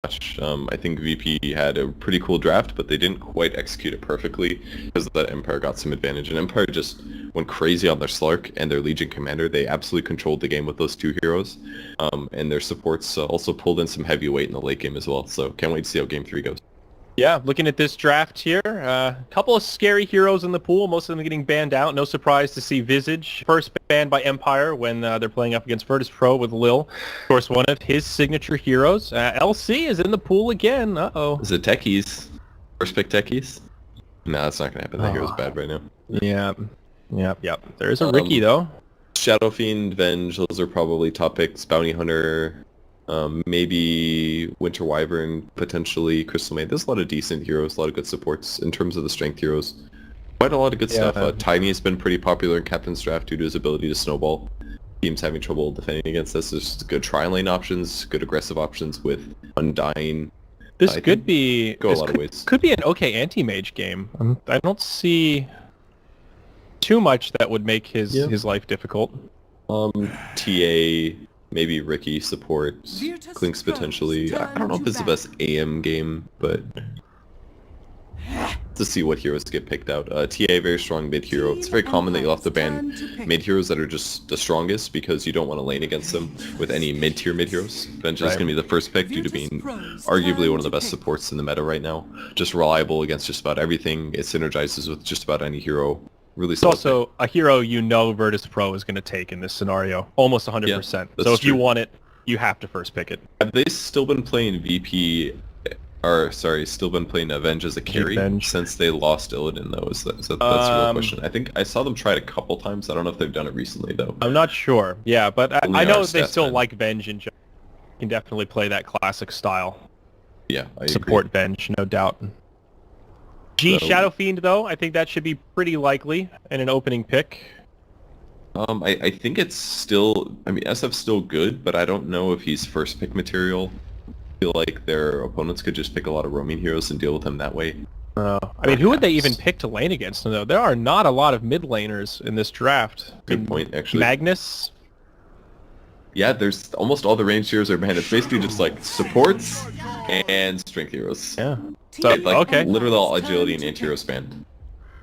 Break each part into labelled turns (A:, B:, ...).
A: much. I think VP had a pretty cool draft, but they didn't quite execute it perfectly because that Empire got some advantage. And Empire just went crazy on their Slark and their Legion Commander. They absolutely controlled the game with those two heroes. And their supports also pulled in some heavyweight in the late game as well. So can't wait to see how Game 3 goes.
B: Yeah, looking at this draft here, a couple of scary heroes in the pool, most of them getting banned out. No surprise to see Visage first banned by Empire when they're playing up against Virtus.pro with Lil. Of course, one of his signature heroes. LC is in the pool again. Uh-oh.
A: Is it Techies? First pick Techies? No, that's not going to happen. That hero's bad right now.
B: Yeah. Yep. There's a Ricky, though.
A: Shadow Fiend, Venge, those are probably top picks. Bounty Hunter, maybe Winter Wyvern, potentially Crystal Maid. There's a lot of decent heroes, a lot of good supports in terms of the strength heroes. Quite a lot of good stuff. Tiny has been pretty popular in Captain's Draft due to his ability to snowball. Teams having trouble defending against this. There's good tri-lane options, good aggressive options with Undying.
B: This could be
A: a lot of ways.
B: Could be an okay anti-mage game. I don't see too much that would make his life difficult.
A: TA, maybe Ricky support, Clinks potentially. I don't know if it's the best AM game, but to see what heroes get picked out. TA, very strong mid hero. It's very common that you'll have to ban mid heroes that are just the strongest because you don't want to lane against them with any mid-tier mid heroes. Venge is going to be the first pick due to being arguably one of the best supports in the meta right now. Just reliable against just about everything. It synergizes with just about any hero. Really
B: it's also a hero Virtus.pro is going to take in this scenario, almost 100%.
A: Yeah,
B: so if you want it, you have to first pick it.
A: Have they still been playing VP, or sorry, still been playing Avenge as a carry since they lost Illidan though? That's the real question. I think I saw them try it a couple times. I don't know if they've done it recently though.
B: I'm not sure. Yeah, but I know they still like Venge and can definitely play that classic style.
A: Yeah, I
B: support
A: agree.
B: Venge, no doubt. Shadow Fiend, though, I think that should be pretty likely in an opening pick.
A: I think it's still... I mean, SF's still good, but I don't know if he's first pick material. I feel like their opponents could just pick a lot of roaming heroes and deal with him that way.
B: I mean, who would they even pick to lane against him, though? There are not a lot of mid laners in this draft.
A: Good point, actually.
B: Magnus?
A: Yeah, there's almost all the ranged heroes are banned. It's basically just like supports and strength heroes.
B: Yeah. So,
A: literally all agility and anti-hero span.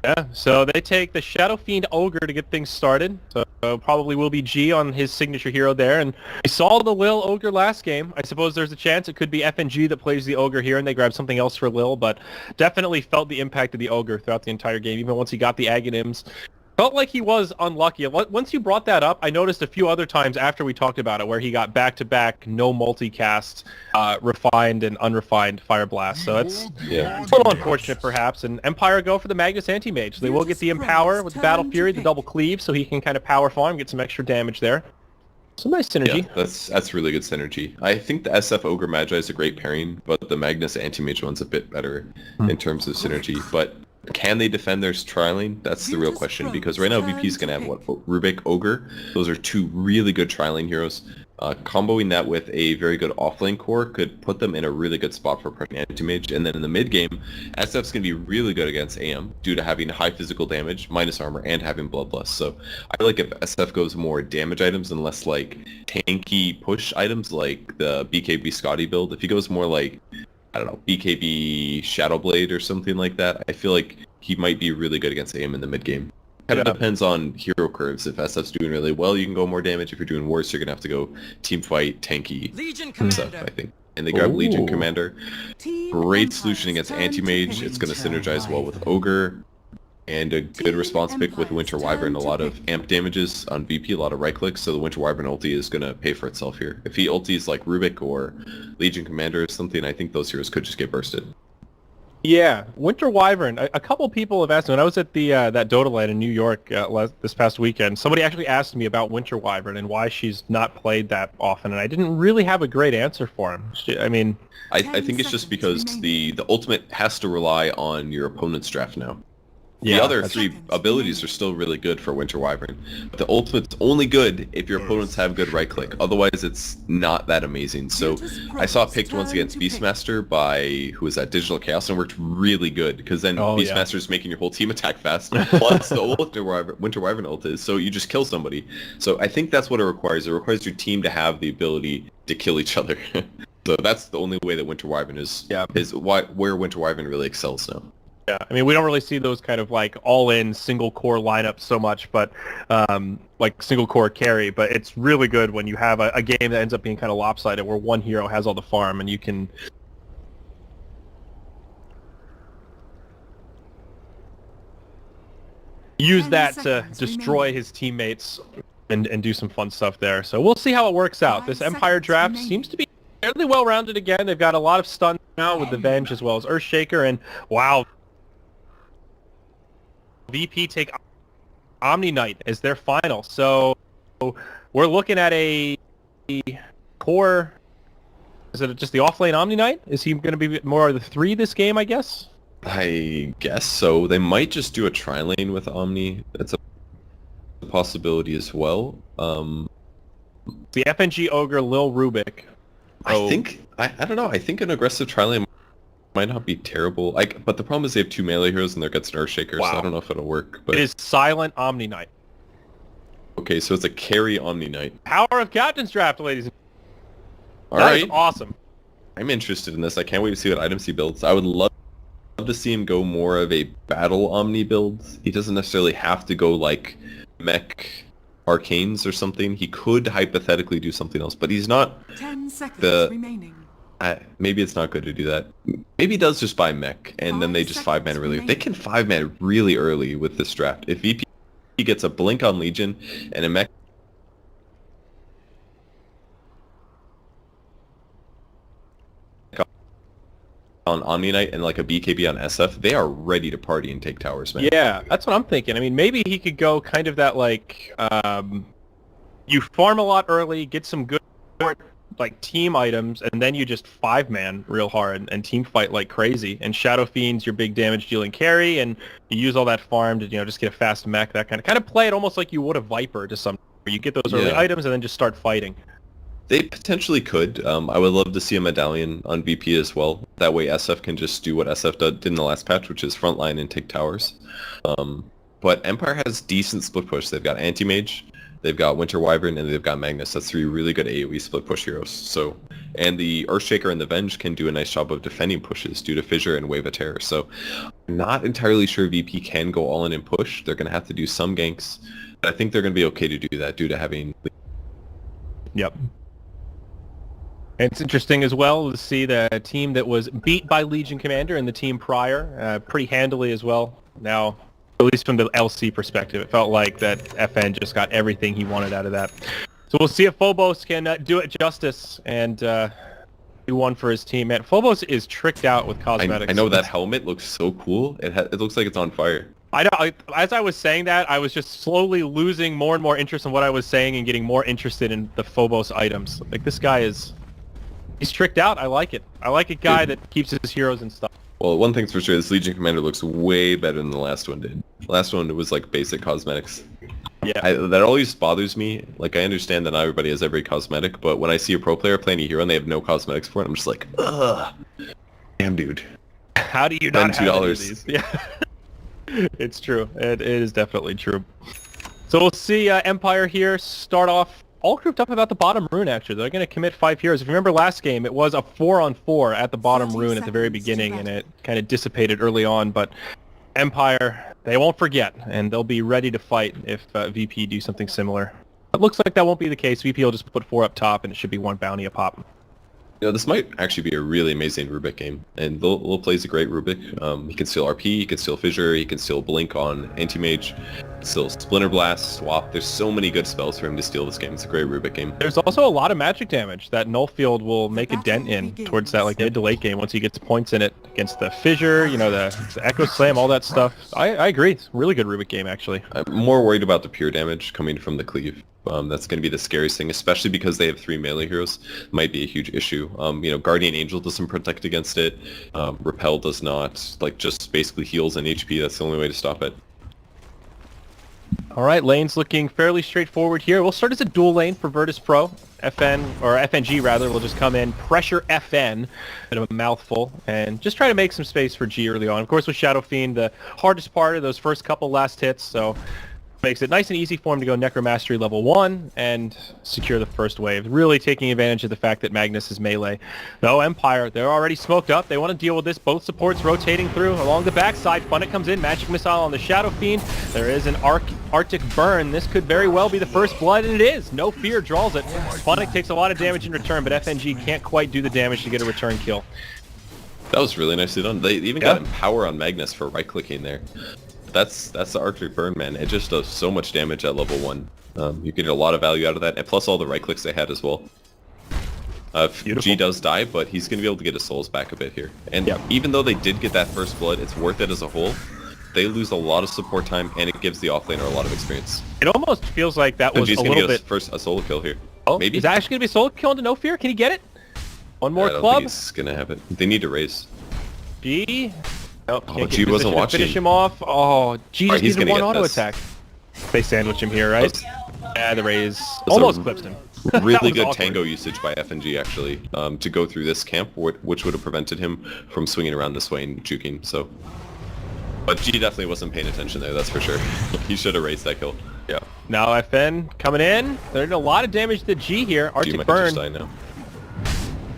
B: Yeah, so they take the Shadow Fiend Ogre to get things started. So probably will be G on his signature hero there. And we saw the Lil Ogre last game. I suppose there's a chance it could be FNG that plays the Ogre here and they grab something else for Lil, but definitely felt the impact of the Ogre throughout the entire game, even once he got the Aghanims. Felt like he was unlucky. Once you brought that up, I noticed a few other times after we talked about it where he got back-to-back, no multicast, refined and unrefined Fire Blast. So it's a little unfortunate, perhaps. And Empire go for the Magnus Anti-Mage. They will get the Empower with the Battle Fury, the double cleave, so he can kind of power farm, get some extra damage there. Some nice synergy.
A: Yeah, that's really good synergy. I think the SF Ogre Magi is a great pairing, but the Magnus Anti-Mage one's a bit better in terms of synergy. But can they defend their tri-lane? That's the real question, because right now VP's going to have, Rubik, Ogre. Those are two really good tri-lane heroes. Comboing that with a very good off-lane core could put them in a really good spot for putting anti-mage. And then in the mid-game, SF's going to be really good against AM due to having high physical damage, minus armor, and having Bloodlust. So I feel like if SF goes more damage items and less like tanky push items like the BKB Scotty build, if he goes more like, I don't know, BKB Shadowblade or something like that, I feel like he might be really good against AM in the mid-game. Kind of depends on hero curves. If SF's doing really well, you can go more damage. If you're doing worse, you're going to have to go team fight, tanky stuff, I think. And they grab Legion Commander. Great solution against Anti-Mage. It's going to synergize well with Ogre. And a good response pick with Winter Wyvern. A lot of amp damages on VP, a lot of right clicks, so the Winter Wyvern ulti is going to pay for itself here. If he ultis like Rubik or Legion Commander or something, I think those heroes could just get bursted.
B: Yeah, Winter Wyvern. A couple people have asked me. When I was at the that Dota LAN in New York this past weekend, somebody actually asked me about Winter Wyvern and why she's not played that often, and I didn't really have a great answer for him.
A: I think it's just because the ultimate has to rely on your opponent's draft now.
B: Yeah,
A: the other three abilities are still really good for Winter Wyvern. But the ultimate's only good if your opponents have good right click. Otherwise, it's not that amazing. So I saw it picked once against Beastmaster by, who was that, Digital Chaos, and it worked really good. Because then Beastmaster's making your whole team attack fast. Plus the Winter Wyvern ult is, so you just kill somebody. So I think that's what it requires. It requires your team to have the ability to kill each other. So that's the only way that Winter Wyvern where Winter Wyvern really excels now.
B: Yeah, I mean, we don't really see those kind of like all-in single-core lineups so much, but like single-core carry. But it's really good when you have a game that ends up being kind of lopsided, where one hero has all the farm, and you can use that to destroy his teammates and do some fun stuff there. So we'll see how it works out. This Empire draft seems to be fairly well-rounded again. They've got a lot of stun now with the Venge as well as Earthshaker, and wow. VP take Omni Knight as their final. So we're looking at a core... Is it just the offlane Omni Knight? Is he going to be more of the 3 this game, I guess?
A: I guess so. They might just do a tri-lane with Omni. That's a possibility as well.
B: The FNG Ogre Lil Rubik.
A: I don't know. I think an aggressive tri-lane might not be terrible. But the problem is they have 2 melee heroes and there gets an Earthshaker, so I don't know if it'll work. But
B: it is silent Omni Knight.
A: Okay, so it's a carry Omni Knight.
B: Power of Captain's Draft, ladies and
A: All
B: that
A: right.
B: is awesome.
A: I'm interested in this. I can't wait to see what items he builds. I would love to see him go more of a battle Omni build. He doesn't necessarily have to go like mech arcanes or something. He could hypothetically do something else, but he's not
C: 10 seconds remaining.
A: Maybe it's not good to do that. Maybe he does just buy mech, and then they just 5-man really. They can 5-man really early with this draft. If VP gets a blink on Legion and a mech on Omni Knight and like a BKB on SF, they are ready to party and take towers, man.
B: Yeah, that's what I'm thinking. I mean, maybe he could go kind of that like, you farm a lot early, get some good like team items, and then you just 5-man real hard and team fight like crazy. And Shadow Fiend's your big damage dealing carry, and you use all that farm to just get a fast mech, that kind of play it almost like you would a Viper to some. Where you get those early items and then just start fighting.
A: They potentially could. I would love to see a medallion on VP as well. That way SF can just do what SF did in the last patch, which is frontline and take towers. But Empire has decent split push. They've got Anti-Mage, they've got Winter Wyvern, and they've got Magnus. That's 3 really good AoE split push heroes. So, and the Earthshaker and the Venge can do a nice job of defending pushes due to Fissure and Wave of Terror. So, I'm not entirely sure VP can go all in and push. They're going to have to do some ganks. But I think they're going to be okay to do that due to having...
B: Yep. And it's interesting as well to see the team that was beat by Legion Commander and the team prior pretty handily as well. Now, at least from the LC perspective, it felt like that FN just got everything he wanted out of that. So we'll see if Phobos can do it justice and do one for his team. Man, Phobos is tricked out with cosmetics.
A: I know that helmet looks so cool. It looks like it's on fire.
B: I know. As I was saying that, I was just slowly losing more and more interest in what I was saying and getting more interested in the Phobos items. Like, this guy is... He's tricked out. I like it. I like a guy that keeps his heroes and stuff.
A: Well, one thing's for sure, this Legion Commander looks way better than the last one did. The last one was like basic cosmetics.
B: Yeah.
A: That always bothers me. Like, I understand that not everybody has every cosmetic, but when I see a pro player playing a hero and they have no cosmetics for it, I'm just like, ugh. Damn, dude.
B: How do you not have any of these?
A: $2.
B: Yeah. It's true. It is definitely true. So we'll see Empire here start off all grouped up about the bottom rune, actually. They're going to commit 5 heroes. If you remember last game, it was a 4-on-4 at the bottom rune at the very beginning, and it kind of dissipated early on. But Empire, they won't forget, and they'll be ready to fight if VP do something similar. It looks like that won't be the case. VP will just put 4 up top, and it should be 1 bounty a pop.
A: This might actually be a really amazing Rubik game, and Lil plays a great Rubik. He can steal RP, he can steal Fissure, he can steal Blink on Anti-Mage, steal Splinter Blast, Swap. There's so many good spells for him to steal this game. It's a great Rubik game.
B: There's also a lot of magic damage that Nullfield will make a dent in towards that like mid to late game once he gets points in it against the Fissure, the Echo Slam, all that stuff. I agree. It's a really good Rubik game, actually.
A: I'm more worried about the pure damage coming from the cleave. That's going to be the scariest thing, especially because they have 3 melee heroes. Might be a huge issue. Guardian Angel doesn't protect against it. Repel does not. Like, just basically heals and HP. That's the only way to stop it.
B: All right, lane's looking fairly straightforward here. We'll start as a dual lane for Virtus.pro. FNG rather, will just come in, pressure FN, bit of a mouthful, and just try to make some space for G early on. Of course, with Shadow Fiend, the hardest part of those first couple last hits, so Makes it nice and easy for him to go Necromastery level 1 and secure the first wave, really taking advantage of the fact that Magnus is melee. Though Empire, they're already smoked up. They want to deal with this. Both supports rotating through along the backside. Funnick comes in, Magic Missile on the Shadow Fiend. There is an Arctic Burn. This could very well be the first blood, and it is. No Fear draws it. Funnick takes a lot of damage in return, but FNG can't quite do the damage to get a return kill.
A: That was really nicely done. They even got Empower on Magnus for right-clicking there. That's the Arctic Burn, man. It just does so much damage at level 1. You get a lot of value out of that, and plus all the right clicks they had as well. G does die, but he's going to be able to get his souls back a bit here. And even though they did get that first blood, it's worth it as a whole. They lose a lot of support time, and it gives the offlaner a lot of experience.
B: It almost feels like that was
A: G's
B: a
A: gonna
B: little
A: get
B: bit...
A: a solo kill here.
B: Oh,
A: maybe?
B: Is that actually going to be a solo kill into No Fear? Can he get it? One more
A: I don't
B: club?
A: think he's going to have it. They need to raise.
B: G? Nope,
A: Oh, G wasn't watching.
B: Finish him off. Oh, G just needed one auto attack. They sandwich him here, right? Yeah, the raise almost clips him.
A: Really good tango usage by FNG actually to go through this camp, which would have prevented him from swinging around this way and juking. So, but G definitely wasn't paying attention there. That's for sure. He should have raised that kill. Yeah.
B: Now FN coming in. They're doing a lot of damage to G here.
A: G
B: Arctic
A: might
B: Burn.
A: just die now.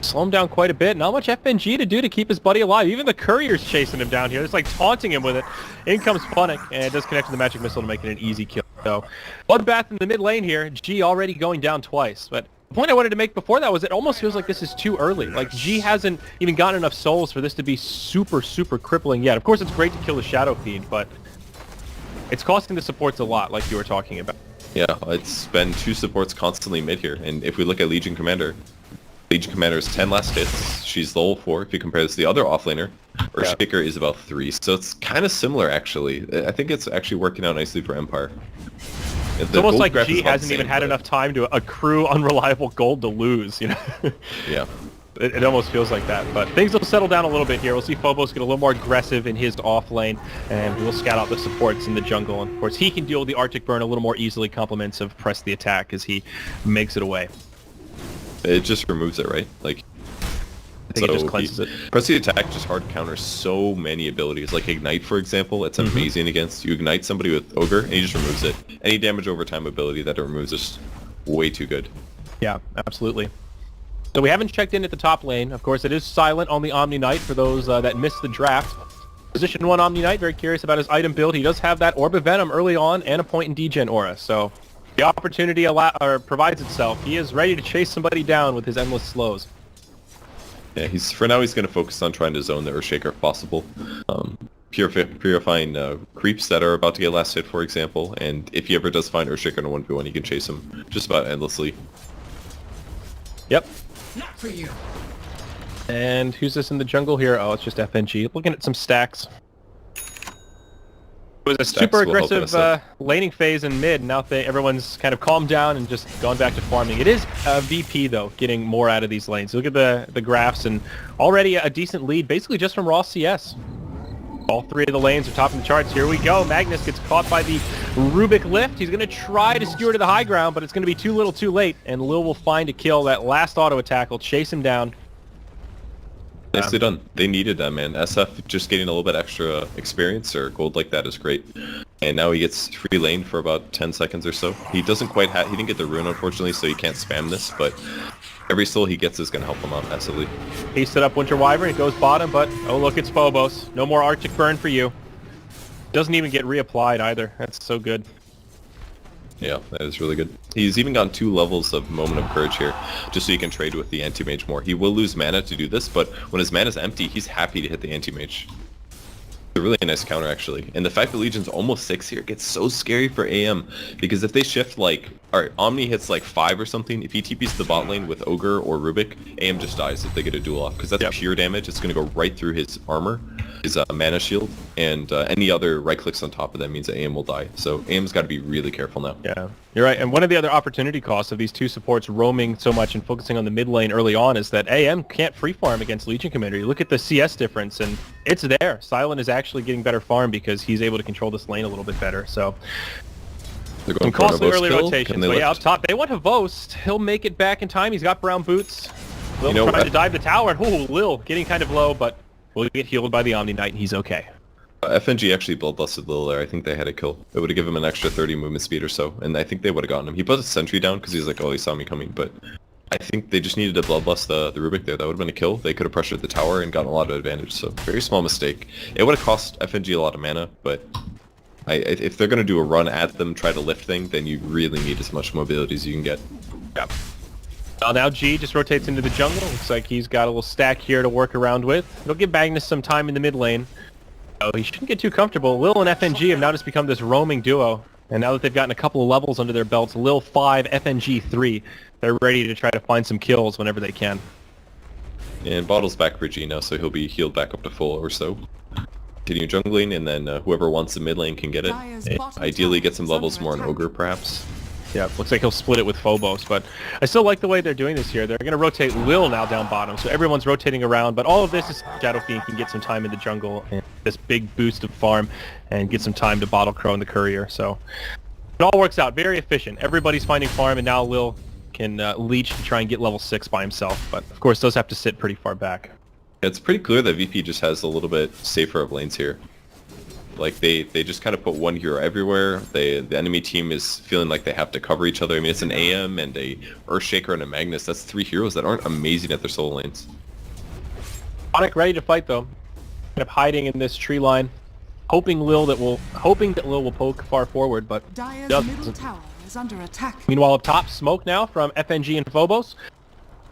B: Slow him down quite a bit. Not much FNG to do to keep his buddy alive. Even the courier's chasing him down here. It's like taunting him with it. In comes Funnick, and it does connect to the magic missile to make it an easy kill. So, bloodbath in the mid lane here. G already going down twice. But the point I wanted to make before that was it almost feels like this is too early. Like, G hasn't even gotten enough souls for this to be super, super crippling yet. Of course, it's great to kill the Shadow Fiend, but it's costing the supports a lot, like you were talking about.
A: Yeah, it's been 2 supports constantly mid here, and if we look at Legion Commander's 10 last hits. She's level 4 if you compare this to the other offlaner. Earthshaker is about 3, so it's kind of similar actually. I think it's actually working out nicely for Empire.
B: It's almost like G hasn't even had enough time to accrue unreliable gold to lose, you know?
A: Yeah.
B: It almost feels like that, but things will settle down a little bit here. We'll see Phobos get a little more aggressive in his off lane, and we'll scout out the supports in the jungle. And of course, he can deal with the Arctic Burn a little more easily, compliments of press the attack as he makes it away.
A: It just removes it, right? Like,
B: I think it just cleanses it.
A: Press the attack just hard counters so many abilities. Like Ignite, for example, it's amazing against. You ignite somebody with Ogre, and he just removes it. Any damage over time ability that it removes is way too good.
B: Yeah, absolutely. So we haven't checked in at the top lane. Of course, it is silent on the Omni Knight for those that missed the draft. Position 1 Omni Knight, very curious about his item build. He does have that Orb of Venom early on and a point in degen aura, so the opportunity provides itself. He is ready to chase somebody down with his endless slows.
A: Yeah, for now he's going to focus on trying to zone the Earthshaker if possible. Purifying creeps that are about to get last hit, for example, and if he ever does find Earthshaker in a 1v1, he can chase him just about endlessly.
B: Yep.
C: Not for you.
B: And who's this in the jungle here? Oh, it's just FNG. Looking at some stacks. It was a super aggressive laning phase in mid. Now everyone's kind of calmed down and just gone back to farming. It is VP, though, getting more out of these lanes. Look at the graphs, and already a decent lead, basically just from raw CS. All 3 of the lanes are topping the charts. Here we go. Magnus gets caught by the Rubik lift. He's going to try to skewer to the high ground, but it's going to be too little too late, and Lil will find a kill. That last auto attack will chase him down.
A: Nicely done. They needed that, man. SF just getting a little bit extra experience or gold like that is great. And now he gets free lane for about 10 seconds or so. He doesn't quite he didn't get the rune, unfortunately, so he can't spam this, but every soul he gets is going to help him out massively.
B: He set up Winter Wyvern. It goes bottom, but oh, look, it's Phobos. No more Arctic Burn for you. Doesn't even get reapplied either. That's so good.
A: Yeah, that is really good. He's even gotten 2 levels of Moment of Courage here, just so he can trade with the Anti-Mage more. He will lose mana to do this, but when his mana's empty, he's happy to hit the Anti-Mage. It's a really nice counter, actually. And the fact that Legion's almost 6 here gets so scary for AM, because if they shift, like, alright, Omni hits like 5 or something, if he TPs the bot lane with Ogre or Rubik, AM just dies if they get a duel off, because that's pure damage. It's going to go right through his armor, his mana shield, and any other right clicks on top of that means that AM will die. So AM's got to be really careful now.
B: Yeah, you're right. And one of the other opportunity costs of these 2 supports roaming so much and focusing on the mid lane early on is that AM can't free farm against Legion Commander. You look at the CS difference, and it's there. Silent is actually getting better farm because he's able to control this lane a little bit better. So some costly early rotations. But yeah, up top, they want Havost. He'll make it back in time. He's got brown boots. Lil trying to dive the tower, and Lil getting kind of low, but will get healed by the Omni Knight, and he's okay.
A: FNG actually bloodlusted Lil there. I think they had a kill. It would have given him an extra 30 movement speed or so, and I think they would have gotten him. He put a sentry down because he's like, oh, he saw me coming, but I think they just needed to bloodlust the Rubik there. That would have been a kill. They could have pressured the tower and gotten a lot of advantage, so very small mistake. It would have cost FNG a lot of mana, but if they're going to do a run at them, try to lift thing, then you really need as much mobility as you can get.
B: Yep. Well, now G just rotates into the jungle. Looks like he's got a little stack here to work around with. It'll give Magnus some time in the mid lane. Oh, he shouldn't get too comfortable. Lil and FNG have now just become this roaming duo. And now that they've gotten a couple of levels under their belts, Lil 5, FNG 3, they're ready to try to find some kills whenever they can.
A: And Bottle's back for G now, so he'll be healed back up to full or so. Continue jungling, and then whoever wants the mid lane can get it. And ideally get some levels more on Ogre, perhaps.
B: Yeah, looks like he'll split it with Phobos, but I still like the way they're doing this here. They're going to rotate Lil now down bottom, so everyone's rotating around, but all of this is Shadow Fiend can get some time in the jungle and this big boost of farm and get some time to Bottle Crow and the Courier, so it all works out. Very efficient. Everybody's finding farm, and now Lil can leech to try and get level 6 by himself, but of course does have to sit pretty far back.
A: It's pretty clear that VP just has a little bit safer of lanes here. Like, they just kind of put one hero everywhere. The enemy team is feeling like they have to cover each other. I mean, it's an AM and a Earthshaker and a Magnus. That's 3 heroes that aren't amazing at their solo lanes.
B: Onyx ready to fight, though. Kind of hiding in this tree line, hoping that Lil will poke far forward, but
C: Dire's middle tower is under attack.
B: Meanwhile, up top, smoke now from FNG and Phobos.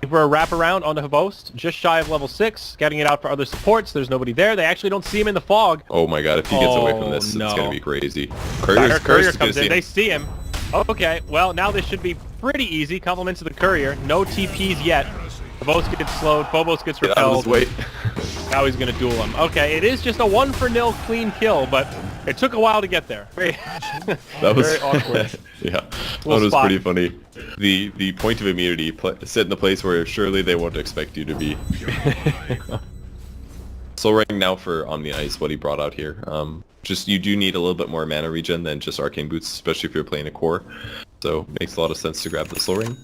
B: For a wraparound onto Havost, just shy of level 6, scouting it out for other supports. There's nobody there. They actually don't see him in the fog.
A: Oh my god, if he gets away from this,
B: no.
A: It's going to be crazy.
B: Courier comes in. They see him. Okay, well, now this should be pretty easy. Compliments to the Courier. No TPs yet. Havost gets slowed. Phobos gets repelled. Now he's going to duel him. Okay, it is just a 1-for-0 clean kill, but it took a while to get there.
A: That was
B: very awkward.
A: Yeah, that was pretty funny. The point of immunity sit in the place where surely they won't expect you to be. So right now for Omni Ice, what he brought out here, just you do need a little bit more mana regen than just Arcane Boots, especially if you're playing a core. So makes a lot of sense to grab the Soul Ring.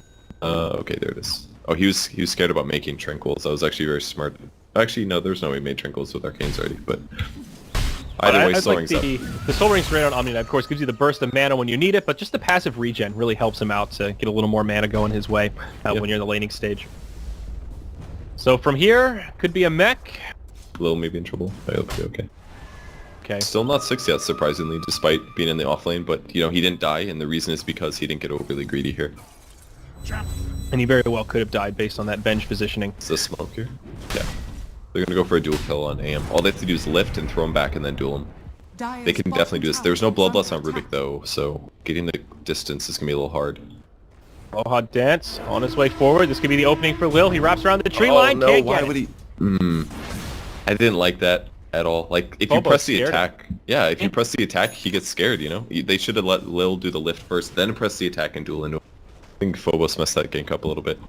A: Okay, there it is. Oh, he was scared about making Tranquils. That was actually very smart. Actually, no, there's no way he made Tranquils with Arcanes already, but either way, Soul Ring's up.
B: The Soul Ring's right on Omni Knight, of course, gives you the burst of mana when you need it, but just the passive regen really helps him out to get a little more mana going his way when you're in the laning stage. So from here, could be a mech.
A: Lil may be in trouble. I hope he'll be okay.
B: Okay.
A: Still not 6 yet, surprisingly, despite being in the off lane, but, you know, he didn't die, and the reason is because he didn't get overly greedy here.
B: And he very well could have died based on that bench positioning.
A: Is this smoke here? Yeah. They're going to go for a dual kill on AM. All they have to do is lift and throw him back and then duel him. They can definitely do this. There's no bloodlust on Rubik, though, so getting the distance is going to be a little hard.
B: Hot Dance on his way forward. This could be the opening for Lil. He wraps around the tree line.
A: No,
B: can't
A: why
B: get
A: would
B: it.
A: he... I didn't like that at all. Like, if you press the attack... Yeah, if you press the attack, he gets scared, you know? They should have let Lil do the lift first, then press the attack and duel into him. I think Phobos messed that gank up a little bit.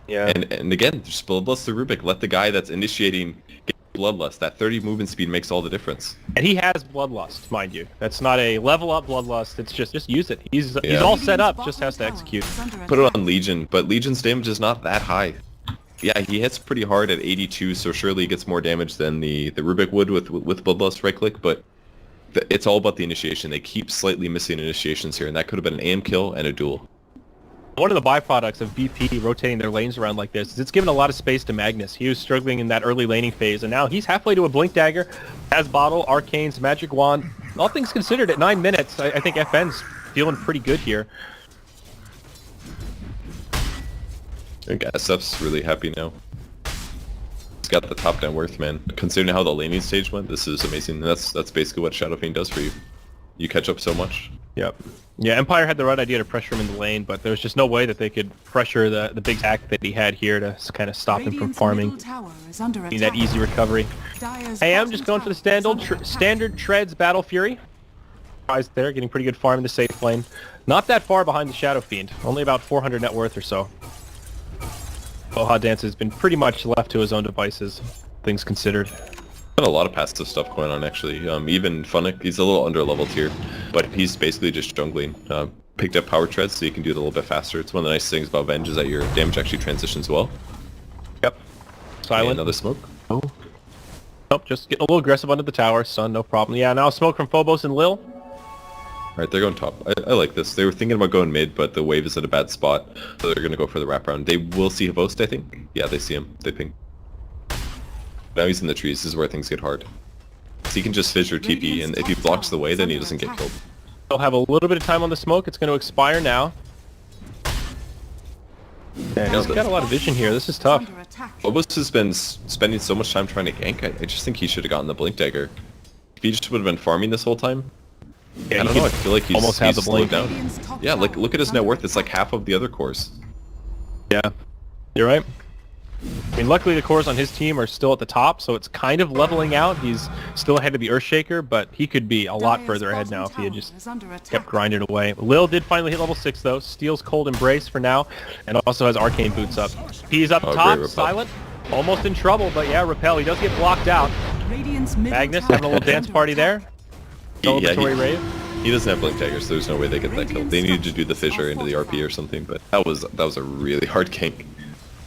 B: Yeah.
A: And again, just bloodlust the Rubik. Let the guy that's initiating get bloodlust. That 30 movement speed makes all the difference.
B: And he has bloodlust, mind you. That's not a level up bloodlust. It's just use it. He's all set up. Just has to execute.
A: Put it on Legion, but Legion's damage is not that high. Yeah, he hits pretty hard at 82, so surely he gets more damage than the Rubik would with bloodlust right click. But it's all about the initiation. They keep slightly missing initiations here, and that could have been an AM kill and a duel.
B: One of the byproducts of VP rotating their lanes around like this is it's given a lot of space to Magnus. He was struggling in that early laning phase, and now he's halfway to a Blink Dagger, has Bottle, Arcanes, Magic Wand. All things considered, at 9 minutes, I think FN's feeling pretty good here.
A: I think SF's really happy now. He's got the top net worth, man. Considering how the laning stage went, this is amazing. That's basically what Shadow Fiend does for you. You catch up so much.
B: Yep. Yeah, Empire had the right idea to pressure him in the lane, but there was just no way that they could pressure the big attack that he had here to kind of stop him from farming. Need that easy recovery. Hey, I'm just going for the standard Treads Battle Fury. Surprised there, getting pretty good farm in the safe lane. Not that far behind the Shadow Fiend, only about 400 net worth or so. Hot Dance has been pretty much left to his own devices, things considered.
A: Got a lot of passive stuff going on, actually. Even Funnick, he's a little under-leveled here, but he's basically just jungling. Picked up Power Treads so you can do it a little bit faster. It's one of the nice things about Venge is that your damage actually transitions well.
B: Yep. Silent.
A: And another smoke. Oh.
B: Oh, just getting a little aggressive under the tower. Sun, no problem. Yeah, now smoke from Phobos and Lil.
A: Alright, they're going top. I like this. They were thinking about going mid, but the wave is at a bad spot, so they're going to go for the wraparound. They will see Host, I think. Yeah, they see him. They ping. Now he's in the trees. This is where things get hard. So he can just fissure TP, and if he blocks the way, then he doesn't get killed.
B: They'll have a little bit of time on the smoke. It's going to expire now. Yeah, he's got a lot of vision here. This is tough.
A: Phobos has been spending so much time trying to gank. I just think he should have gotten the Blink Dagger. If he just would have been farming this whole time,
B: yeah,
A: I don't know. I feel like he's
B: almost have the
A: slowed
B: blink
A: down. Yeah, look at his net worth. It's like half of the other cores.
B: Yeah, you're right. I mean, luckily the cores on his team are still at the top, so it's kind of leveling out. He's still ahead of the Earthshaker, but he could be a lot further ahead now if he had just kept grinding away. Lil did finally hit level 6 though. Steals Cold Embrace for now, and also has Arcane Boots up. He's up top, silent, almost in trouble, but yeah, Repel. He does get blocked out. Magnus having a little dance party there. Rave.
A: He doesn't have Blink Dagger, so there's no way they get that kill. They needed to do the fissure into the RP or something, but that was a really hard gank.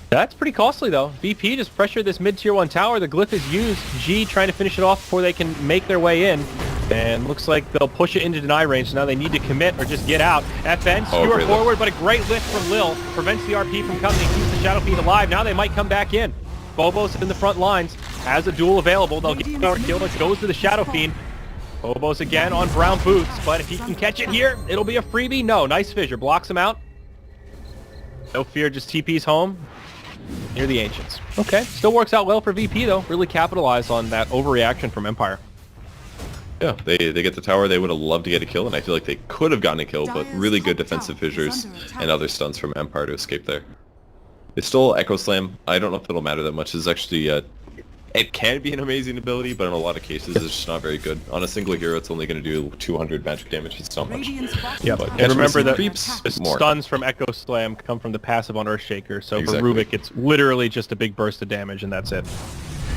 B: That's pretty costly though. VP just pressured this mid tier 1 tower. The glyph is used. G trying to finish it off before they can make their way in. And looks like they'll push it into deny range, so now they need to commit or just get out. FN, skewer forward, but a great lift from Lil. Prevents the RP from coming, keeps the Shadow Fiend alive. Now they might come back in. Phobos in the front lines, has a duel available. They'll get our kill. It goes to the Shadow Fiend. Phobos again on brown boots, but if he can catch it here, it'll be a freebie. No, nice fissure, blocks him out. No fear, just TP's home. Near the Ancients. Okay, still works out well for VP though. Really capitalized on that overreaction from Empire.
A: Yeah, they get the tower. They would have loved to get a kill, and I feel like they could have gotten a kill, but really good defensive fissures and other stunts from Empire to escape there. They stole Echo Slam. I don't know if it'll matter that much. It's actually it can be an amazing ability, but in a lot of cases it's just not very good. On a single hero, it's only going to do 200 magic damage. It's not much.
B: Yeah, and remember that the stuns from Echo Slam come from the passive on Earthshaker, so for Rubik it's literally just a big burst of damage and that's it.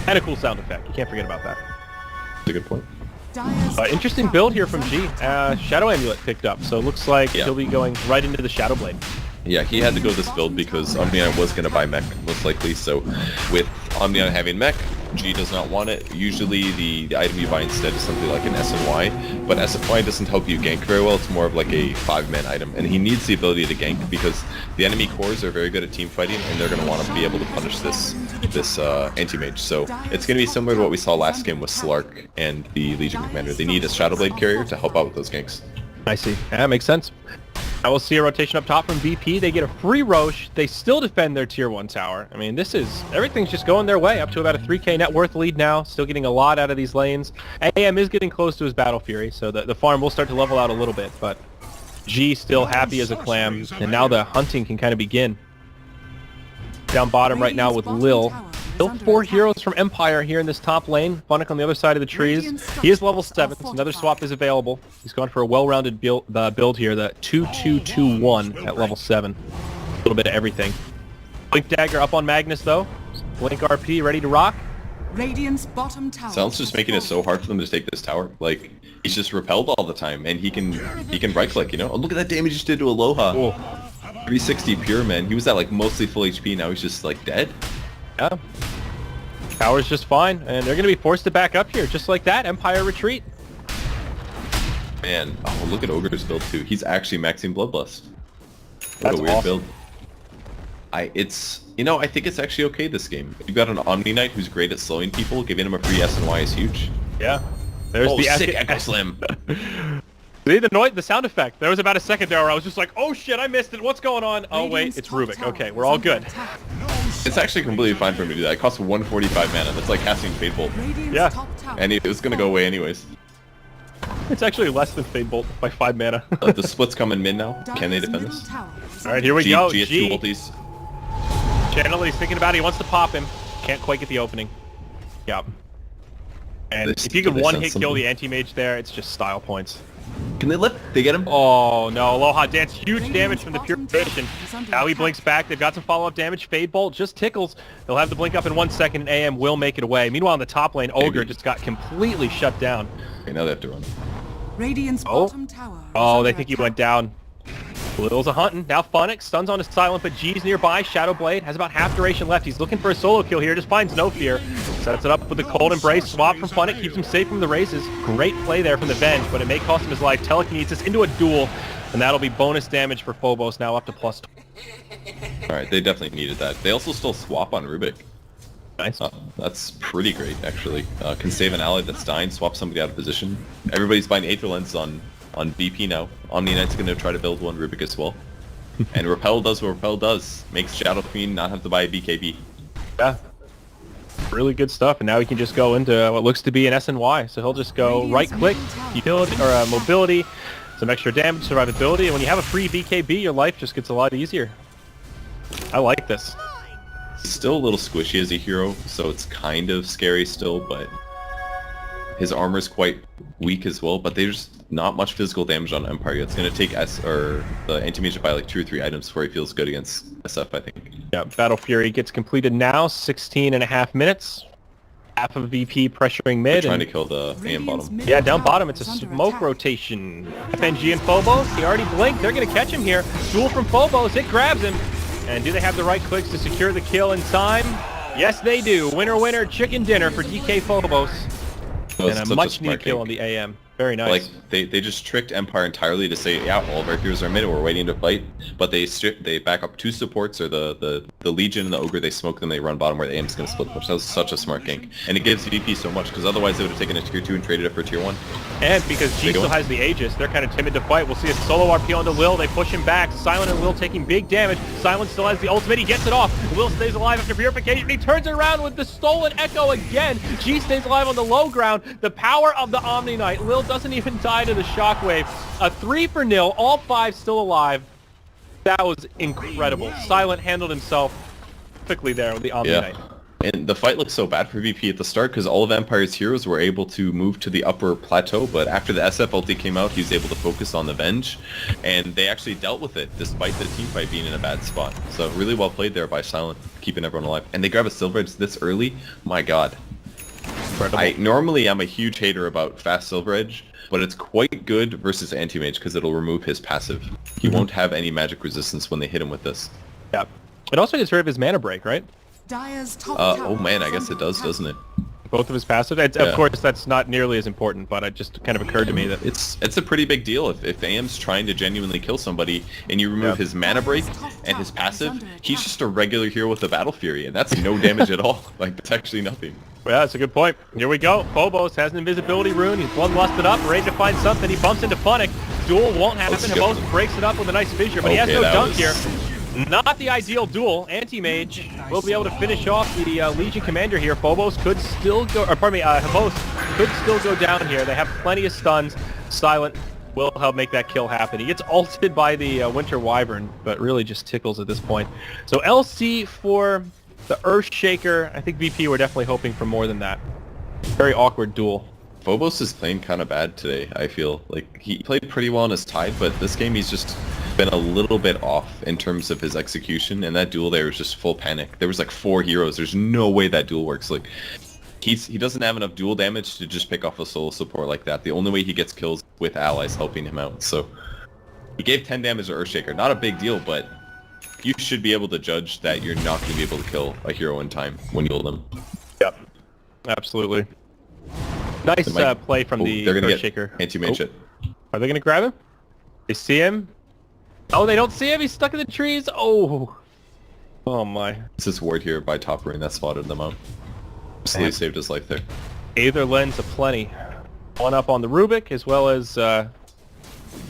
B: And a cool sound effect. You can't forget about that.
A: That's a good point.
B: Interesting build here from G. Shadow Amulet picked up, so it looks like he'll be going right into the Shadow Blade.
A: Yeah, he had to go this build because Omnion was going to buy mech, most likely, so with Omnion having mech, G does not want it. Usually the item you buy instead is something like an SNY, but SNY doesn't help you gank very well. It's more of like a 5-man item, and he needs the ability to gank because the enemy cores are very good at team fighting, and they're going to want to be able to punish this anti-mage. So it's going to be similar to what we saw last game with Slark and the Legion Commander. They need a Shadow Blade carrier to help out with those ganks.
B: I see. Yeah, makes sense. I will see a rotation up top from VP. They get a free Roche. They still defend their tier 1 tower. I mean, everything's just going their way, up to about a 3k net worth lead now. Still getting a lot out of these lanes. AM is getting close to his Battle Fury, so the farm will start to level out a little bit, but G still happy as a clam, and now the hunting can kind of begin. Down bottom right now with Lil. Still 4 heroes from Empire here in this top lane. Funnick on the other side of the trees. He is level 7, so another swap is available. He's gone for a well-rounded build here, the 2-2-2-1 at level 7. A little bit of everything. Blink Dagger up on Magnus though. Blink RP ready to rock.
C: Radiant's bottom tower.
A: Sounds just making it so hard for them to take this tower. Like, he's just repelled all the time, and he can right click, you know? Oh, look at that damage he just did to Aloha.
B: Cool.
A: 360 pure, man. He was at like mostly full HP, now he's just like dead.
B: Yeah. Tower's just fine, and they're going to be forced to back up here. Just like that, Empire retreat.
A: Man, oh, look at Ogre's build too. He's actually maxing Bloodlust. What
B: That's
A: a weird
B: awesome.
A: build. I think it's actually okay this game. You've got an Omni Knight who's great at slowing people. Giving him a free SNY is huge.
B: Yeah. There's the
A: sick Echo Slam.
B: See the sound effect. There was about a second there where I was just like, oh shit, I missed it. What's going on? Oh wait, it's Rubik. Okay, we're all good.
A: It's actually completely fine for him to do that. It costs 145 mana. That's like casting Fade Bolt.
B: Yeah.
A: And it was gonna go away anyways.
B: It's actually less than Fade Bolt by 5 mana.
A: The splits come in mid now. Can they defend this?
B: Alright, here we go.
A: G has 2 ultis.
B: Channel, he's thinking about it. He wants to pop him. Can't quite get the opening. Yep. And if you can one-hit kill the anti-mage there, it's just style points.
A: Can they lift? They get him?
B: Oh no, Aloha Dance, huge damage from the Purification. Now he blinks back, they've got some follow-up damage. Fade Bolt just tickles. They'll have the blink up in 1 second and AM will make it away. Meanwhile in the top lane, Ogre just got completely shut down.
A: Okay, now they have to run.
C: Radiant's bottom tower.
B: Oh, they think he went down. Little's a hunting. Now Funnick stuns on his silent, but G's nearby. Shadow Blade has about half duration left. He's looking for a solo kill here. Just finds no fear. Sets it up with the cold embrace, swap from Funnet, keeps him safe from the races. Great play there from the Venge, but it may cost him his life. Telekinesis into a duel, and that'll be bonus damage for Phobos, now up to +2.
A: Alright, they definitely needed that. They also still swap on Rubik.
B: Nice.
A: That's pretty great, actually. Can save an ally that's dying, swap somebody out of position. Everybody's buying Aether Lens on BP now. Omni Knight's going to try to build one Rubik as well. And Repel does what Repel does. Makes Shadow Fiend not have to buy a BKB.
B: Yeah. Really good stuff, and now he can just go into what looks to be an SNY. So he'll just go right-click, utility, or mobility, some extra damage, survivability, and when you have a free BKB, your life just gets a lot easier. I like this.
A: Still a little squishy as a hero, so it's kind of scary still, but his armor's quite weak as well, but there's not much physical damage on Empire. It's going to take the Anti-Mage to buy like 2 or 3 items before he feels good against SF, I think.
B: Yeah, Battle Fury gets completed now, 16.5 minutes. Half of VP pressuring mid.
A: They're trying to kill the AM bottom.
B: Yeah, down bottom, it's a smoke rotation. FNG and Phobos, he already blinked. They're going to catch him here. Duel from Phobos, it grabs him. And do they have the right clicks to secure the kill in time? Yes, they do. Winner, winner, chicken dinner for DK Phobos. And a much-needed kill on the AM. Very nice.
A: Like, they just tricked Empire entirely to say, yeah, all of our heroes are mid, we're waiting to fight. But they back up 2 supports, or the Legion and the Ogre, they smoke them, they run bottom where the AM's going to split push. That was such a smart gank. And it gives VP so much, because otherwise they would have taken a tier 2 and traded it for tier 1.
B: And because G still has the Aegis, they're kind of timid to fight. We'll see a solo RP onto Lil. They push him back. Silent and Lil taking big damage. Silent still has the ultimate. He gets it off. Lil stays alive after purification. He turns it around with the stolen Echo again. G stays alive on the low ground. The power of the Omni Knight. Lil doesn't even die to the shockwave. A 3-0. All 5 still alive. That was incredible. Silent handled himself perfectly there with the Omni Knight.
A: And the fight looked so bad for VP at the start because all of Empire's heroes were able to move to the upper plateau, but after the SF ulti came out, he was able to focus on the Venge, and they actually dealt with it despite the team fight being in a bad spot. So really well played there by Silent, keeping everyone alive. And they grab a Silver Edge this early? My god. Incredible. Normally I'm a huge hater about fast Silver Edge, but it's quite good versus Anti-Mage because it'll remove his passive. He won't have any magic resistance when they hit him with this.
B: Yeah. It also gets rid of his mana break, right?
C: Dyer's top
A: oh man, I guess it does, doesn't it?
B: Both of his passive. Of course, that's not nearly as important, but it just kind of occurred to me that
A: it's a pretty big deal if AM's trying to genuinely kill somebody and you remove his mana break and his passive, he's just a regular hero with a Battle Fury, and that's no damage at all. Like, that's actually nothing.
B: Yeah, that's a good point. Here we go. Phobos has an invisibility rune. He's bloodlusted up, ready to find something. He bumps into Funnick. Duel won't happen. Phobos breaks it up with a nice fissure, but he has no dunk here. Not the ideal duel. Anti-Mage will be able to finish off the Legion Commander here. Phobos could still go, or pardon me, Phobos could still go down here. They have plenty of stuns. Silent will help make that kill happen. He gets ulted by the Winter Wyvern, but really just tickles at this point. So LC for the Earthshaker. I think VP were definitely hoping for more than that. Very awkward duel.
A: Phobos is playing kind of bad today, I feel. Like, he played pretty well in his Tide, but this game he's just been a little bit off in terms of his execution, and that duel there was just full panic. There was like 4 heroes. There's no way that duel works. Like, he doesn't have enough duel damage to just pick off a solo support like that. The only way he gets kills with allies helping him out. So he gave 10 damage to Earthshaker. Not a big deal, but you should be able to judge that you're not going to be able to kill a hero in time when you kill them.
B: Yep, absolutely. Nice play from the Earthshaker.
A: Anti-Mage it.
B: Are they going to grab him? They see him? Oh, they don't see him. He's stuck in the trees. Oh. Oh my.
A: This is ward here by top lane that spotted them out. Absolutely saved his life there.
B: Aether Lens aplenty. One up on the Rubik, as well as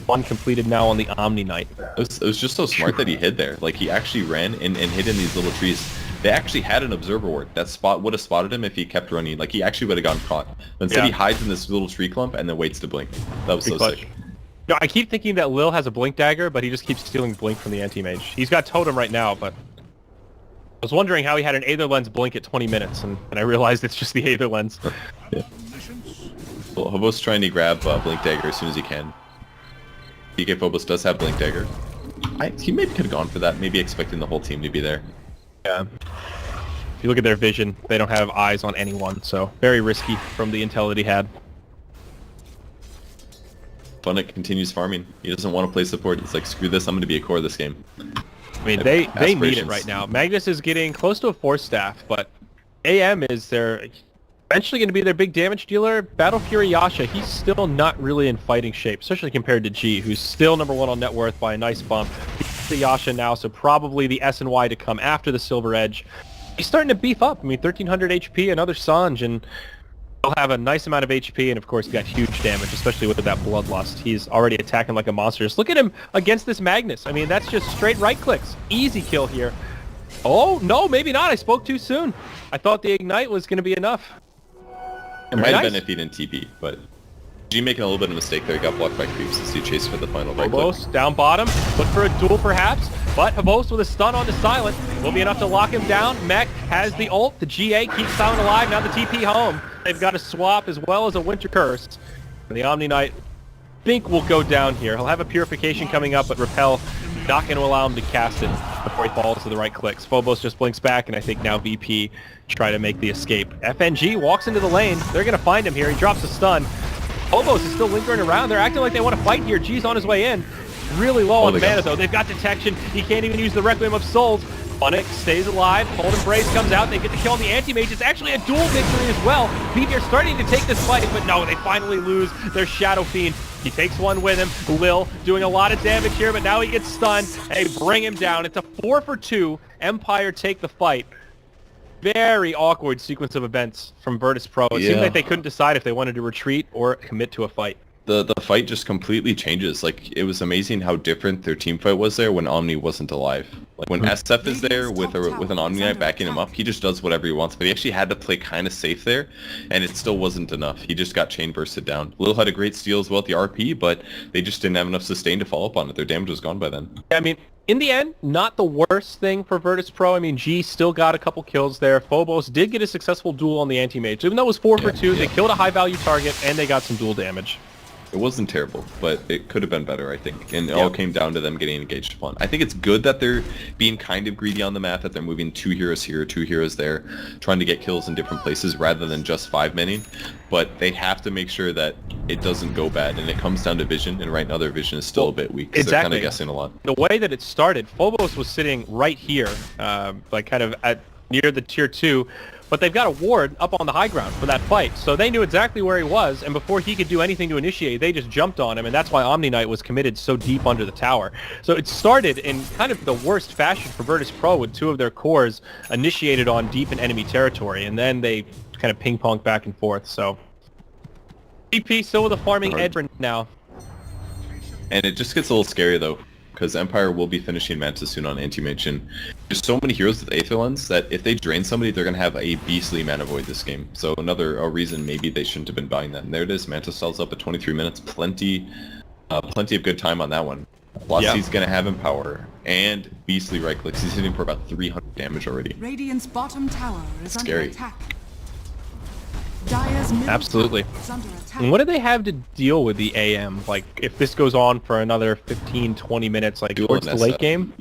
B: one completed now on the Omni Knight.
A: It was just so smart that he hid there. Like, he actually ran and hid in these little trees. They actually had an observer ward. That would have spotted him if he kept running. Like, he actually would have gotten caught. But instead he hides in this little tree clump and then waits to blink. That was so sick.
B: No, I keep thinking that Lil has a blink dagger, but he just keeps stealing blink from the Anti-Mage. He's got Totem right now, but I was wondering how he had an Aether Lens blink at 20 minutes, and I realized it's just the Aether Lens.
A: Yeah. Well, Phobos trying to grab Blink Dagger as soon as he can. DK Phobos does have Blink Dagger. He maybe could have gone for that, maybe expecting the whole team to be there.
B: Yeah. If you look at their vision, they don't have eyes on anyone, so very risky from the intel that he had.
A: Funnet continues farming. He doesn't want to play support. He's like, screw this, I'm going to be a core of this game.
B: I mean, they need it right now. Magnus is getting close to a 4 staff, but AM is their Eventually going to be their big damage dealer. Battle Fury Yasha, he's still not really in fighting shape, especially compared to G, who's still #1 on net worth by a nice bump. He's the Yasha now, so probably the S and Y to come after the Silver Edge. He's starting to beef up. I mean, 1300 HP, another Sanj, and he'll have a nice amount of HP, and of course, he got huge damage, especially with that Bloodlust. He's already attacking like a monster. Just look at him against this Magnus. I mean, that's just straight right clicks. Easy kill here. Oh, no, maybe not. I spoke too soon. I thought the Ignite was going to be enough.
A: It might have been if he didn't TP, but G making a little bit of a mistake there. He got blocked by creeps as he chased for the final right click.
B: Hobos down bottom, look for a duel perhaps, but Hobos with a stun on the Silent will be enough to lock him down. Mech has the ult, the GA keeps Silent alive, now the TP home. They've got a swap as well as a Winter Curse. And the Omni Knight, I think, will go down here. He'll have a Purification coming up, but Repel not going to allow him to cast it before he falls to the right clicks. Phobos just blinks back, and I think now VP try to make the escape. FNG walks into the lane. They're going to find him here. He drops a stun. Phobos is still lingering around. They're acting like they want to fight here. G's on his way in. Really low on mana, though. They've got detection. He can't even use the Requiem of Souls. Funnick stays alive. Cold Embrace comes out. They get the kill on the Anti-Mage. It's actually a dual victory as well. VP are starting to take this fight, but no, they finally lose their Shadow Fiend. He takes one with him. Lil doing a lot of damage here, but now he gets stunned. Hey, bring him down. It's a 4-for-2. Empire take the fight. Very awkward sequence of events from Virtus.pro. It seemed like they couldn't decide if they wanted to retreat or commit to a fight.
A: The fight just completely changes. Like, it was amazing how different their team fight was there when Omni wasn't alive. Like, when SF is there with an Omni Knight backing him up, he just does whatever he wants. But he actually had to play kind of safe there, and it still wasn't enough. He just got chain bursted down. Lil had a great steal as well at the RP, but they just didn't have enough sustain to follow up on it. Their damage was gone by then.
B: I mean, in the end, not the worst thing for Virtus.pro. I mean, G still got a couple kills there. Phobos did get a successful duel on the Anti-Mage. Even though it was 4-for-2, they killed a high-value target, and they got some duel damage.
A: It wasn't terrible, but it could have been better, I think. And it all came down to them getting engaged upon. I think it's good that they're being kind of greedy on the map, that they're moving 2 heroes here, 2 heroes there, trying to get kills in different places rather than just 5-manning. But they have to make sure that it doesn't go bad, and it comes down to vision, and right now their vision is still a bit weak, because they're kind of guessing a lot.
B: The way that it started, Phobos was sitting right here, like kind of near the tier 2, but they've got a ward up on the high ground for that fight, so they knew exactly where he was, and before he could do anything to initiate, they just jumped on him, and that's why Omni Knight was committed so deep under the tower. So it started in kind of the worst fashion for Virtus.pro, with 2 of their cores initiated on deep in enemy territory, and then they kind of ping-pong back and forth, so... VP still with a farming edge now.
A: And it just gets a little scary, though, because Empire will be finishing Manta soon on Anti-Mage, and there's so many heroes with Aether Lens that if they drain somebody, they're going to have a beastly mana void this game. So a reason maybe they shouldn't have been buying that. And there it is, Manta sells up at 23 minutes, plenty of good time on that one. Plus he's going to have Empower, and beastly right clicks. He's hitting for about 300 damage already.
C: Radiant's bottom tower is under
A: Scary.
C: attack. Dire's middle
B: Absolutely.
C: tower is under attack.
B: And what do they have to deal with the AM? Like, if this goes on for another 15, 20 minutes, like,
A: Duel
B: towards
A: and
B: the late
A: SF.
B: game?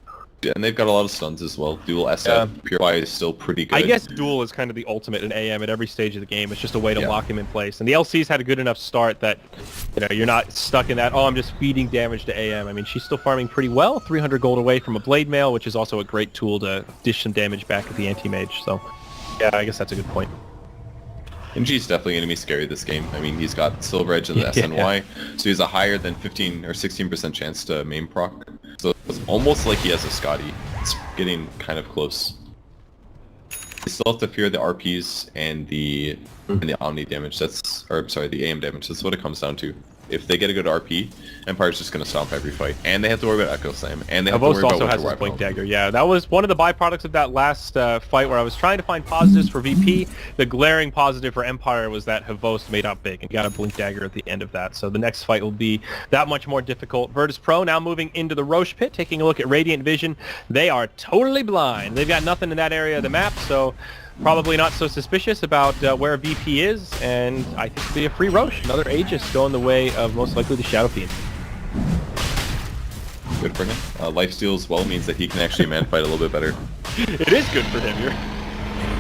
A: Yeah, and they've got a lot of stuns as well. Dual SF, Purify is still pretty good.
B: I guess Duel is kind of the ultimate in AM at every stage of the game. It's just a way to lock him in place. And the LC's had a good enough start that, you know, you're not stuck in that, oh, I'm just feeding damage to AM. I mean, she's still farming pretty well, 300 gold away from a Blade Mail, which is also a great tool to dish some damage back at the Anti-Mage. So, yeah, I guess that's a good point.
A: And G's definitely going to be scary this game. I mean, he's got Silver Edge and the SNY, so he's a higher than 15 or 16% chance to main proc. So it's almost like he has a Scotty. It's getting kind of close. They still have to fear the RPs and the Omni damage. The AM damage. That's what it comes down to. If they get a good RP, Empire's just going to stomp every fight. And they have to worry about Echo Slam. And they have to worry about
B: also has his Blink Dagger. Yeah, that was one of the byproducts of that last fight where I was trying to find positives for VP. The glaring positive for Empire was that Havost made up big and got a Blink Dagger at the end of that. So the next fight will be that much more difficult. Virtus.pro now moving into the Roche Pit, taking a look at Radiant Vision. They are totally blind. They've got nothing in that area of the map, so probably not so suspicious about where VP is, and I think it'll be a free Roche. Another Aegis going the way of most likely the Shadow Fiend.
A: Good for him. Lifesteal as well means that he can actually man fight a little bit better.
B: It is good for him.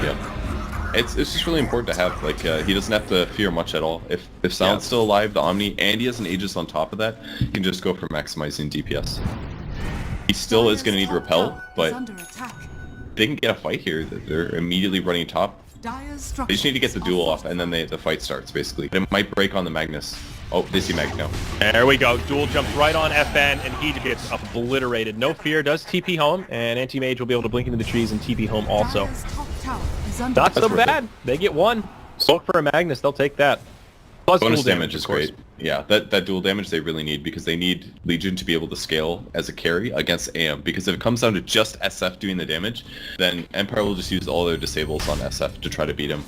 A: Yeah. It's just really important to have. Like, he doesn't have to fear much at all. If Silent's still alive, the Omni, and he has an Aegis on top of that, he can just go for maximizing DPS. He still is going to need Repel, but they can get a fight here. They're immediately running top.
C: Dyer's
A: They just need to get the
C: structures
A: duel
C: are
A: off, and then the fight starts, basically. It might break on the Magnus. Oh, they see Magno.
B: There we go. Duel jumps right on FN, and he gets obliterated. No fear does TP home, and Anti-Mage will be able to blink into the trees and TP home also.
C: Dyer's top tower is under
B: Not so
A: worth
B: bad. They get one. Smoke for a Magnus, they'll take that. Plus
A: Bonus
B: dual
A: damage is
B: of course.
A: great. Yeah, that dual damage they really need because they need Legion to be able to scale as a carry against AM. Because if it comes down to just SF doing the damage, then Empire will just use all their disables on SF to try to beat him.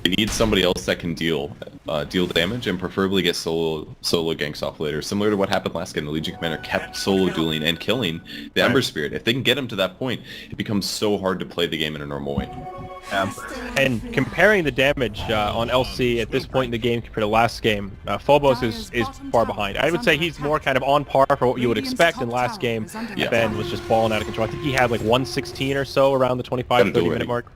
A: They need somebody else that can deal damage and preferably get solo ganks off later. Similar to what happened last game, the Legion Commander kept solo dueling and killing the Ember Spirit. If they can get him to that point, it becomes so hard to play the game in a normal way.
B: And comparing the damage on LC at this point in the game compared to last game, Phobos is far behind. I would say he's more kind of on par for what you would expect. In last game, Ben was just balling out of control. I think he had like 116 or so around the 25-30 minute mark.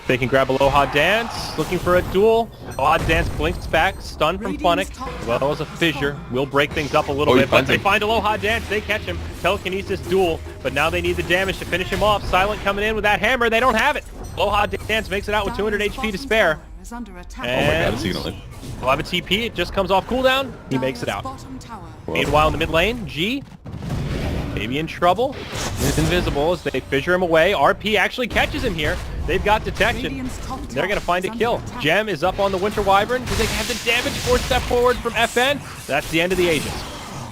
B: They can grab Aloha Dance, looking for a duel. Aloha Dance blinks back, stun from Funnick, as well as a Fissure. Will break things up a little bit, but they find Aloha Dance, they catch him. Telekinesis duel, but now they need the damage to finish him off. Silent coming in with that hammer, they don't have it. Aloha Dance makes it out with 200 HP to spare.
A: Oh my god, it's gonna live.
B: We'll have a TP, it just comes off cooldown, he makes it out. Meanwhile in the mid lane, G, maybe in trouble. He's invisible as they fissure him away. RP actually catches him here. They've got detection. They're going to find a kill. Gem is up on the Winter Wyvern. Do they have the damage? 4-step forward from FN. That's the end of the Agents.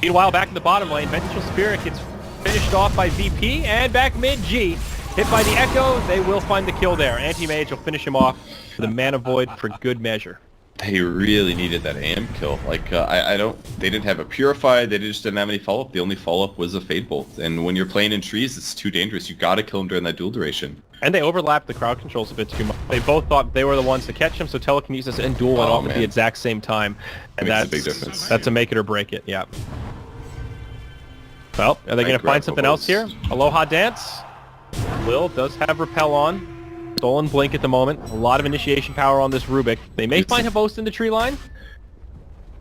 B: Meanwhile, back in the bottom lane, Vengeful Spirit gets finished off by VP, and back mid, G. Hit by the Echo, they will find the kill there. Anti-Mage will finish him off with a Mana Void for good measure.
A: They really needed that AM kill. Like, they didn't have a Purify, they just didn't have any follow-up. The only follow-up was a Fade Bolt. And when you're playing in trees, it's too dangerous. You gotta kill him during that duel duration.
B: And they overlapped the crowd controls a bit too much. They both thought they were the ones to catch him, so Telekinesis and Duel went off at the exact same time. And
A: Makes a big difference.
B: That's a make it or break it, yeah. Well, are they going to find something else here? Aloha Dance. Will does have Repel on. Stolen Blink at the moment. A lot of initiation power on this Rubik. They may find Havost in the tree line.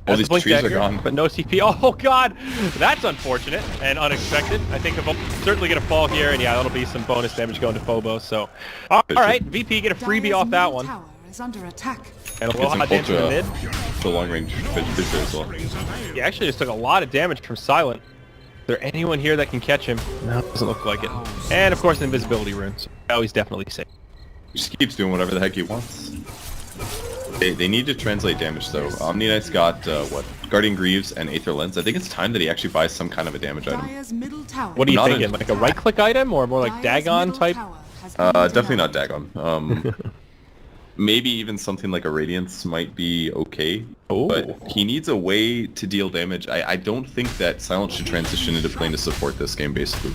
A: All these trees are gone.
B: But no CP. Oh god! That's unfortunate and unexpected. I think Havost is certainly going to fall here, and yeah, that'll be some bonus damage going to Phobos. So, alright, VP get a freebie off that one. And Aloha Dance in the mid.
A: The long range Fissure as well.
B: He actually just took a lot of damage from Silent. Is there anyone here that can catch him? No, doesn't look like it. And of course, an invisibility rune. So now he's definitely safe.
A: He just keeps doing whatever the heck he wants. They need to translate damage though. Omni Knight's got what? Guardian Greaves and Aether Lens. I think it's time that he actually buys some kind of a damage item.
B: What are you thinking? Like a right-click item or more like Dagon type?
A: Definitely not Dagon. Maybe even something like a Radiance might be okay.
B: Ooh.
A: But he needs a way to deal damage. I don't think that Silent should transition into playing to support this game, basically.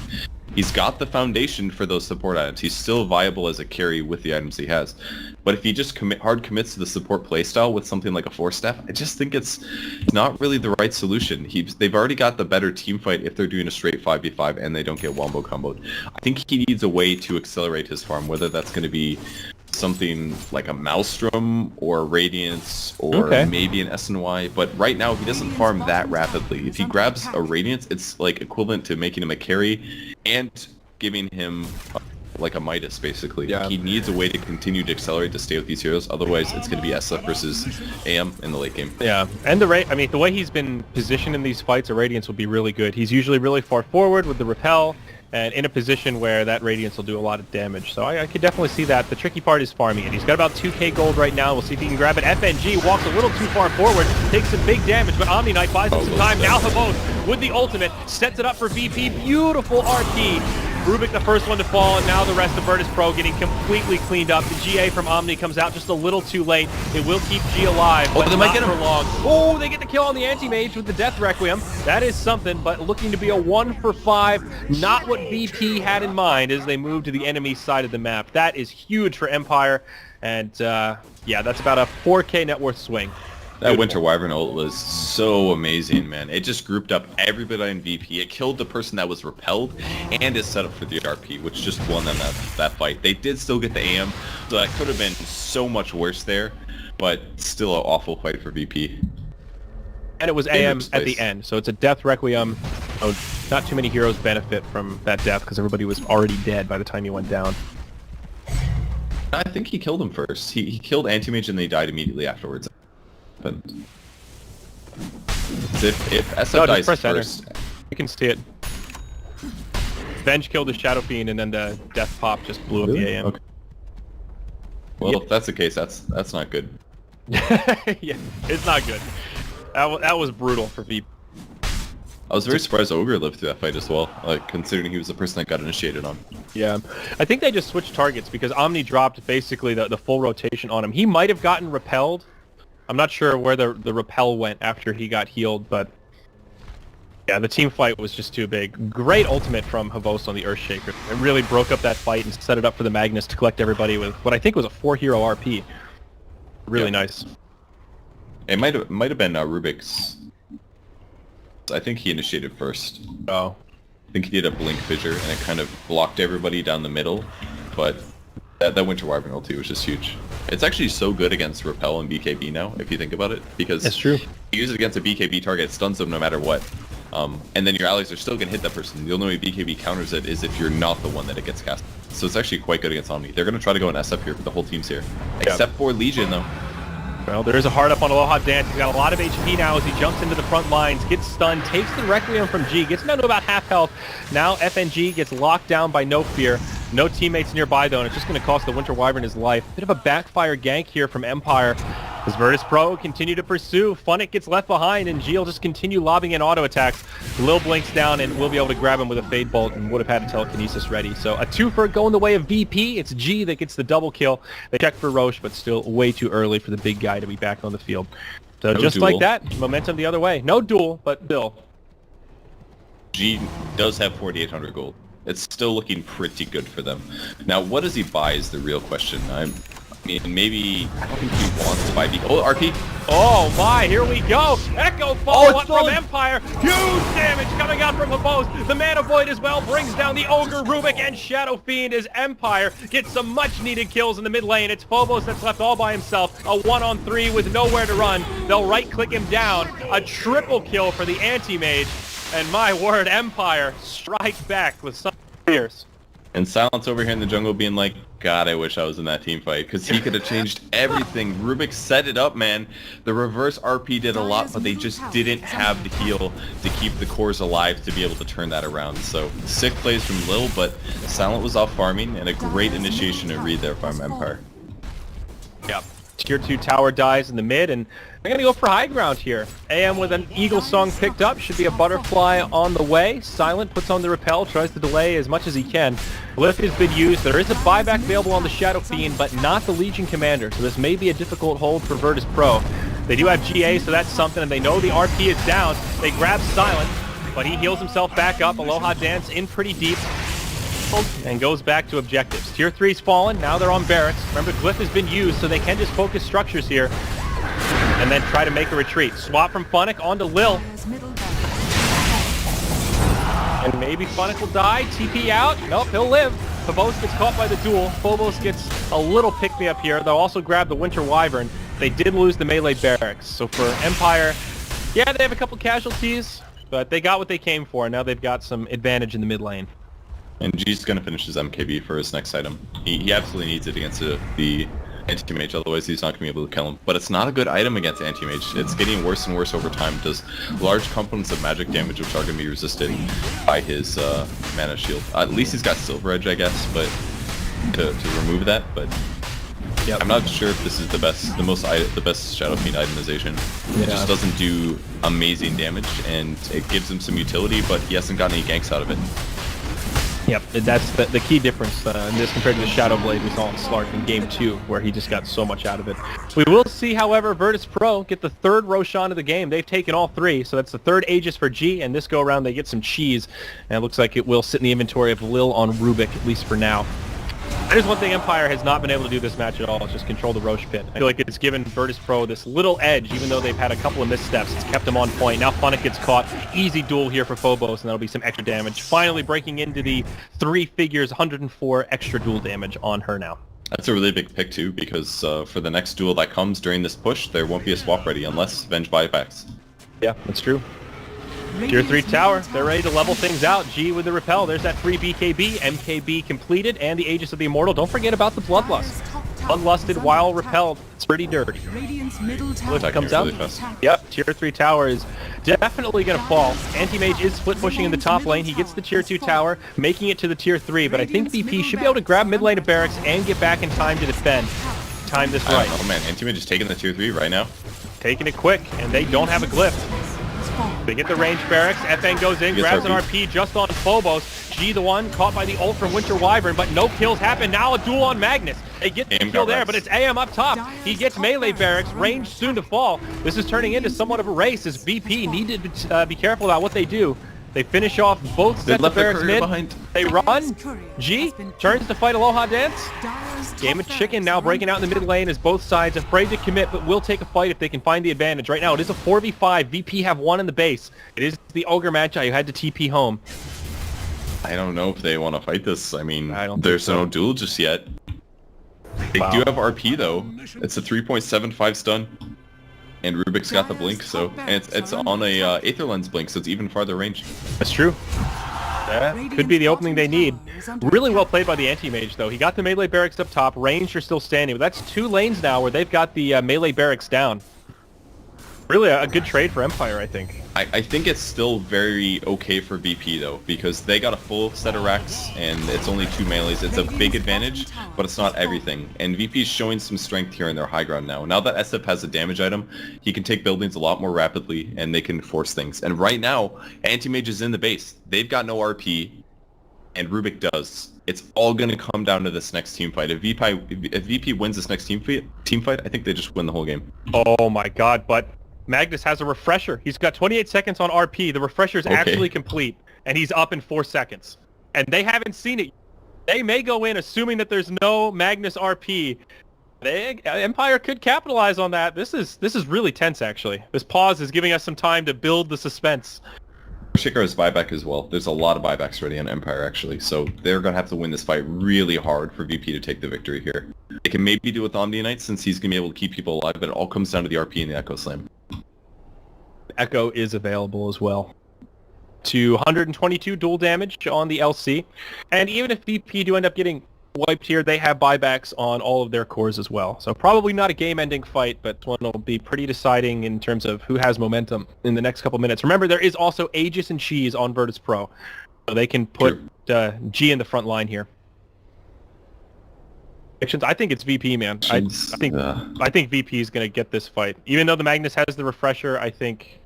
A: He's got the foundation for those support items. He's still viable as a carry with the items he has. But if he just hard commits to the support playstyle with something like a Force Staff, I just think it's not really the right solution. They've already got the better team fight if they're doing a straight 5v5 and they don't get wombo comboed. I think he needs a way to accelerate his farm, whether that's going to be something like a Maelstrom or Radiance or maybe an SNY, but right now he doesn't farm that rapidly. If he grabs a Radiance, it's like equivalent to making him a carry and giving him like a Midas, basically.
B: Yeah.
A: He needs a way to continue to accelerate to stay with these heroes, otherwise it's going to be SF versus AM in the late game.
B: Yeah, and the way he's been positioned in these fights, a Radiance will be really good. He's usually really far forward with the Repel, and in a position where that Radiance will do a lot of damage. So I could definitely see that. The tricky part is farming it. He's got about 2k gold right now. We'll see if he can grab it. FNG walks a little too far forward, takes some big damage, but Omni Knight buys him some time. Now Havost with the ultimate, sets it up for VP. Beautiful RP. Rubik the first one to fall, and now the rest of Virtus.pro getting completely cleaned up. The GA from Omni comes out just a little too late. It will keep G alive, but
A: they might get him
B: for long. Oh, they get the kill on the Anti-Mage with the Death Requiem. That is something, but looking to be a 1-for-5. Not what VP had in mind as they move to the enemy side of the map. That is huge for Empire, and yeah, that's about a 4k net worth swing.
A: That Winter Wyvern ult was so amazing, man. It just grouped up everybody in VP. It killed the person that was repelled, and it set up for the RP, which just won them that fight. They did still get the AM, so that could have been so much worse there, but still an awful fight for VP.
B: And it was AM at the end, so it's a Death Requiem. Oh, not too many heroes benefit from that death because everybody was already dead by the time you went down.
A: I think he killed him first. He killed Anti-Mage and they died immediately afterwards. But if SF dies
B: press
A: first...
B: enter. You can see it. Venge killed the Shadow Fiend and then the Death Pop just blew up the AM.
A: Okay. Well, if that's the case, that's not good.
B: Yeah, it's not good. That was brutal for VP.
A: I was very surprised Ogre lived through that fight as well, like considering he was the person that got initiated on.
B: Yeah, I think they just switched targets because Omni dropped basically the full rotation on him. He might have gotten repelled. I'm not sure where the repel went after he got healed, but yeah, the team fight was just too big. Great ultimate from Havos on the Earthshaker. It really broke up that fight and set it up for the Magnus to collect everybody with what I think was a 4-hero RP. Really nice.
A: It might have been Rubik's. I think he initiated first.
B: Oh.
A: I think he did a blink fissure and it kind of blocked everybody down the middle, but that Winter Wyvern ulti was just huge. It's actually so good against Repel and BKB now, if you think about it, because
B: that's true.
A: You use it against a BKB target, it stuns them no matter what. And then your allies are still going to hit that person. The only way BKB counters it is if you're not the one that it gets cast. So it's actually quite good against Omni. They're going to try to go in SF here, but the whole team's here. Except for Legion, though.
B: Well, there is a hard up on Aloha Dance. He's got a lot of HP now as he jumps into the front lines, gets stunned, takes the Requiem from G, gets down to about half health. Now FNG gets locked down by No Fear. No teammates nearby, though, and it's just going to cost the Winter Wyvern his life. Bit of a backfire gank here from Empire. As Virtus.pro continue to pursue, Funnick gets left behind, and G will just continue lobbing in auto attacks. Lil blinks down, and we'll be able to grab him with a Fade Bolt, and would have had a telekinesis ready. So a twofer going the way of VP. It's G that gets the double kill. They check for Roche, but still way too early for the big guy to be back on the field. So
A: no
B: just
A: duel.
B: like that, momentum the other way. No duel, but still.
A: G does have 4,800 gold. It's still looking pretty good for them. Now, what does he buy is the real question. I mean, maybe... I don't think he wants to buy... Oh, RP!
B: Oh my, here we go! Echo follow-up from Empire! Huge damage coming out from Havos! The Mana Void as well brings down the Ogre, Rubik, and Shadow Fiend as Empire gets some much-needed kills in the mid lane. It's Phobos that's left all by himself. A 1-on-3 with nowhere to run. They'll right-click him down. A triple kill for the Anti-Mage. And my word, Empire strike back with some fierce.
A: And Silence over here in the jungle being like, God, I wish I was in that team fight, because he could have changed everything. Rubik set it up, man. The reverse RP did a lot, but they just didn't have the heal to keep the cores alive to be able to turn that around. So, sick plays from Lil, but Silent was off farming, and a great initiation and read there from Empire.
B: Yep. Tier 2 tower dies in the mid, and they're going to go for high ground here. AM with an Eagle Song picked up. Should be a Butterfly on the way. Silent puts on the Repel, tries to delay as much as he can. Glyph has been used. There is a buyback available on the Shadow Fiend, but not the Legion Commander, so this may be a difficult hold for Virtus.pro. They do have GA, so that's something, and they know the RP is down. They grab Silent, but he heals himself back up. Aloha Dance in pretty deep. And goes back to objectives. Tier 3's fallen, now they're on barracks. Remember, Glyph has been used, so they can just focus structures here. And then try to make a retreat. Swap from Funnick onto Lil. And maybe Funnick will die. TP out. Nope, he'll live. Phobos gets caught by the duel. Phobos gets a little pick-me-up here. They'll also grab the Winter Wyvern. They did lose the melee barracks. So for Empire, yeah, they have a couple casualties, but they got what they came for. Now they've got some advantage in the mid lane.
A: And G's going to finish his MKB for his next item. He absolutely needs it against the Anti-Mage, otherwise he's not going to be able to kill him. But it's not a good item against Anti-Mage. It's getting worse and worse over time. It does large components of magic damage which are going to be resisted by his mana shield. At least he's got Silver Edge, I guess, but to remove that. But yeah, I'm not sure if this is the best Shadow Fiend itemization. It just doesn't do amazing damage, and it gives him some utility, but he hasn't gotten any ganks out of it.
B: Yep, that's the key difference in this compared to the Shadow Blade we saw in Slark in Game 2, where he just got so much out of it. We will see, however, Virtus.pro get the third Roshan of the game. They've taken all three, so that's the third Aegis for G, and this go-around they get some cheese, and it looks like it will sit in the inventory of Lil on Rubik, at least for now. There's one thing Empire has not been able to do this match at all, is just control the Roche pit. I feel like it's given Virtus.pro this little edge, even though they've had a couple of missteps. It's kept them on point. Now Funnick gets caught. Easy duel here for Phobos, and that'll be some extra damage. Finally breaking into the 3 figures, 104 extra duel damage on her now.
A: That's a really big pick too, because for the next duel that comes during this push, there won't be a swap ready unless Venge buybacks.
B: Yeah, that's true. Tier 3 tower, they're ready to level things out. G with the Repel, there's that free BKB, MKB completed, and the Aegis of the Immortal. Don't forget about the Bloodlust. unlusted while repelled. It's pretty dirty.
C: Radiant's middle tower
B: Look, it comes out.
A: really fast.
B: Yep, tier 3 tower is definitely going to fall. Anti-Mage is split pushing in the top lane. He gets the tier 2 tower, making it to the tier 3, but I think VP should be able to grab mid lane of barracks and get back in time to defend. Time this right.
A: Oh man, Anti-Mage is taking the tier 3 right now.
B: Taking it quick, and they don't have a glyph. They get the range barracks. FN goes in, grabs an RP just on Phobos. G the one caught by the ult from Winter Wyvern, but no kills happen. Now a duel on Magnus. They get the kill there, but it's AM up top. He gets melee barracks, range soon to fall. This is turning into somewhat of a race as VP need to be careful about what they do. They finish off both sets of barracks mid.
A: Behind.
B: They run. G turns to fight Aloha Dance. Game of chicken now breaking out in the mid lane as both sides afraid to commit, but will take a fight if they can find the advantage. Right now, it is a 4v5. VP have one in the base. It is the Ogre Magi who had to TP home.
A: I don't know if they want to fight this. I mean,
B: don't
A: there's
B: think so.
A: no duel just yet. They do have RP though. It's a 3.75 stun. And Rubik's got the blink, so and it's on a Aether Lens blink, so it's even farther range.
B: That's true. That could be the opening they need. Really well played by the Anti-Mage, though. He got the melee barracks up top. Range are still standing, but that's 2 lanes now where they've got the melee barracks down. Really a good trade for Empire, I think.
A: I think it's still very okay for VP though, because they got a full set of racks and it's only 2 melees. It's a big advantage, but it's not everything. And VP is showing some strength here in their high ground now. Now that SF has a damage item, he can take buildings a lot more rapidly and they can force things. And right now, Anti-Mage is in the base. They've got no RP, and Rubik does. It's all going to come down to this next team fight. If VP wins this next team fight, I think they just win the whole game.
B: Oh my god, but Magnus has a refresher. He's got 28 seconds on RP. The refresher is actually complete, and he's up in 4 seconds. And they haven't seen it. They may go in assuming that there's no Magnus RP. Empire could capitalize on that. This is really tense, actually. This pause is giving us some time to build the suspense.
A: Shikara's buyback as well. There's a lot of buybacks ready on Empire, actually, so they're going to have to win this fight really hard for VP to take the victory here. They can maybe do it with Omni Knight since he's going to be able to keep people alive, but it all comes down to the RP and the Echo Slam.
B: Echo is available as well. To 122 dual damage on the LC, and even if VP do end up getting wiped here, they have buybacks on all of their cores as well. So probably not a game-ending fight, but one will be pretty deciding in terms of who has momentum in the next couple minutes. Remember, there is also Aegis and Cheese on Virtus.pro, so they can put G in the front line here. I think it's VP, man. I think VP is going to get this fight. Even though the Magnus has the refresher, I think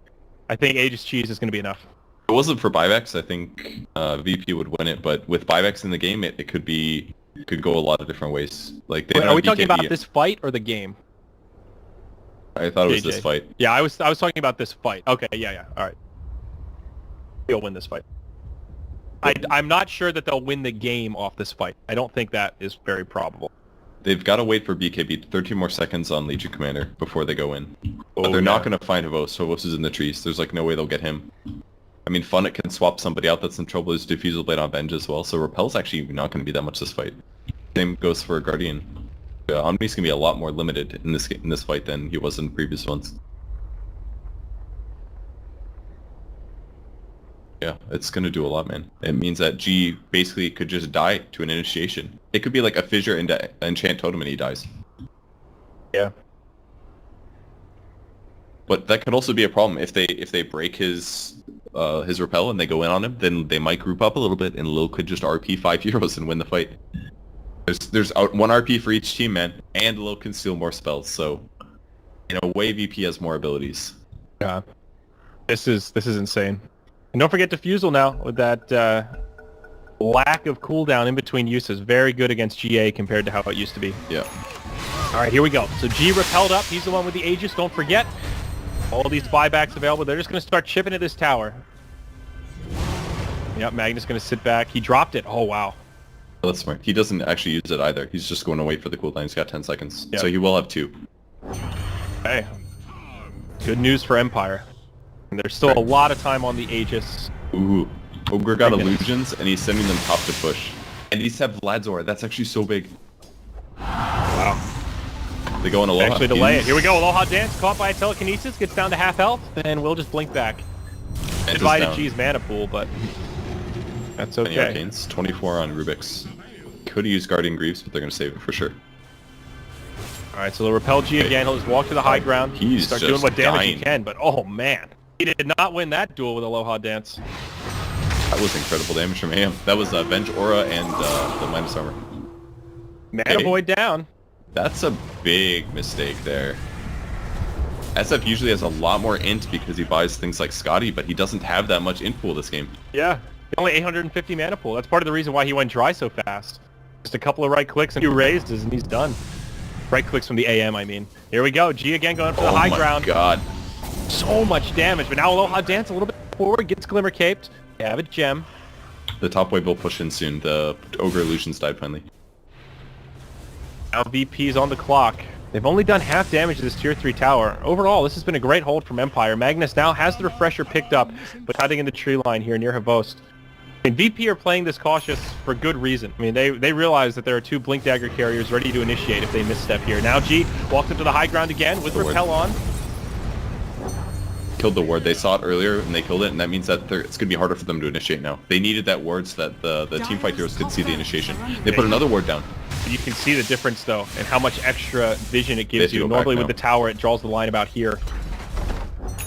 B: Aegis Cheese is going to be enough.
A: If it wasn't for buybacks, I think VP would win it, but with buybacks in the game, it could go a lot of different ways. Like, they
B: are we talking about this fight or the game?
A: I thought it was this fight.
B: Yeah, I was talking about this fight. Okay, yeah, all right. They'll win this fight. I'm not sure that they'll win the game off this fight. I don't think that is very probable.
A: They've got to wait for BKB 13 more seconds on Legion Commander before they go in. But they're not going to find Havos. Havos is in the trees. There's like no way they'll get him. I mean, Funnet can swap somebody out that's in trouble. There's Diffusal Blade on Venge as well, so Repel's actually not going to be that much this fight. Same goes for Guardian. Omni's going to be a lot more limited in this fight than he was in previous ones. Yeah, it's going to do a lot, man. It means that G basically could just die to an initiation. It could be like a fissure into Enchant Totem and he dies.
B: Yeah.
A: But that could also be a problem if they break his repel and they go in on him. Then they might group up a little bit, and Lil could just RP 5 heroes and win the fight. There's 1 RP for each team, man, and Lil can steal more spells. So in a way, VP has more abilities.
B: Yeah, this is insane. And don't forget Diffusal now with that lack of cooldown in between uses. Very good against GA compared to how it used to be.
A: Yeah.
B: All right, here we go. So G repelled up. He's the one with the Aegis. Don't forget. All these buybacks available. They're just going to start chipping at this tower. Yep, Magnus going to sit back. He dropped it. Oh, wow.
A: That's smart. He doesn't actually use it either. He's just going to wait for the cooldown. He's got 10 seconds.
B: Yep.
A: So he will have 2.
B: Hey. Good news for Empire. And there's still a lot of time on the Aegis.
A: Ooh. Ogre got illusions, and he's sending them top to push. And these have Vladzor. That's actually so big.
B: Wow.
A: They go in Aloha.
B: Actually delay it. Here we go. Aloha Dance caught by a telekinesis. Gets down to half health, and we'll just blink back. Divided G's mana pool, but that's okay.
A: Arcanes, 24 on Rubik's. Could use Guardian Greaves, but they're going to save it for sure.
B: Alright, so they'll repel G again. He'll just walk to the high ground.
A: He's
B: start
A: just
B: doing what damage he
A: dying.
B: can, but oh man. He did not win that duel with Aloha Dance.
A: That was incredible damage from AM. That was Venge Aura and the minus armor.
B: Mana Void down.
A: That's a big mistake there. SF usually has a lot more int because he buys things like Scotty, but he doesn't have that much int pool this game.
B: Yeah, only 850 mana pool. That's part of the reason why he went dry so fast. Just a couple of right clicks and 2 raises and he's done. Right clicks from the AM, I mean. Here we go. G again going for the high ground.
A: Oh my god.
B: So much damage, but now Aloha Dance a little bit forward, gets Glimmer Caped. They have a gem.
A: The top wave will push in soon. The Ogre Illusions died finally.
B: Now VP's on the clock. They've only done half damage to this tier 3 tower. Overall, this has been a great hold from Empire. Magnus now has the refresher picked up, but cutting in the tree line here near Havost. I mean, VP are playing this cautious for good reason. I mean, they realize that there are 2 Blink Dagger carriers ready to initiate if they misstep here. Now G walks up to the high ground again with Repel on.
A: Killed the ward. They saw it earlier and they killed it, and that means that it's going to be harder for them to initiate now. They needed that ward so that the teamfight heroes could see the initiation. They put another ward down.
B: You can see the difference though, and how much extra vision it gives you. Normally with the tower, it draws the line about here.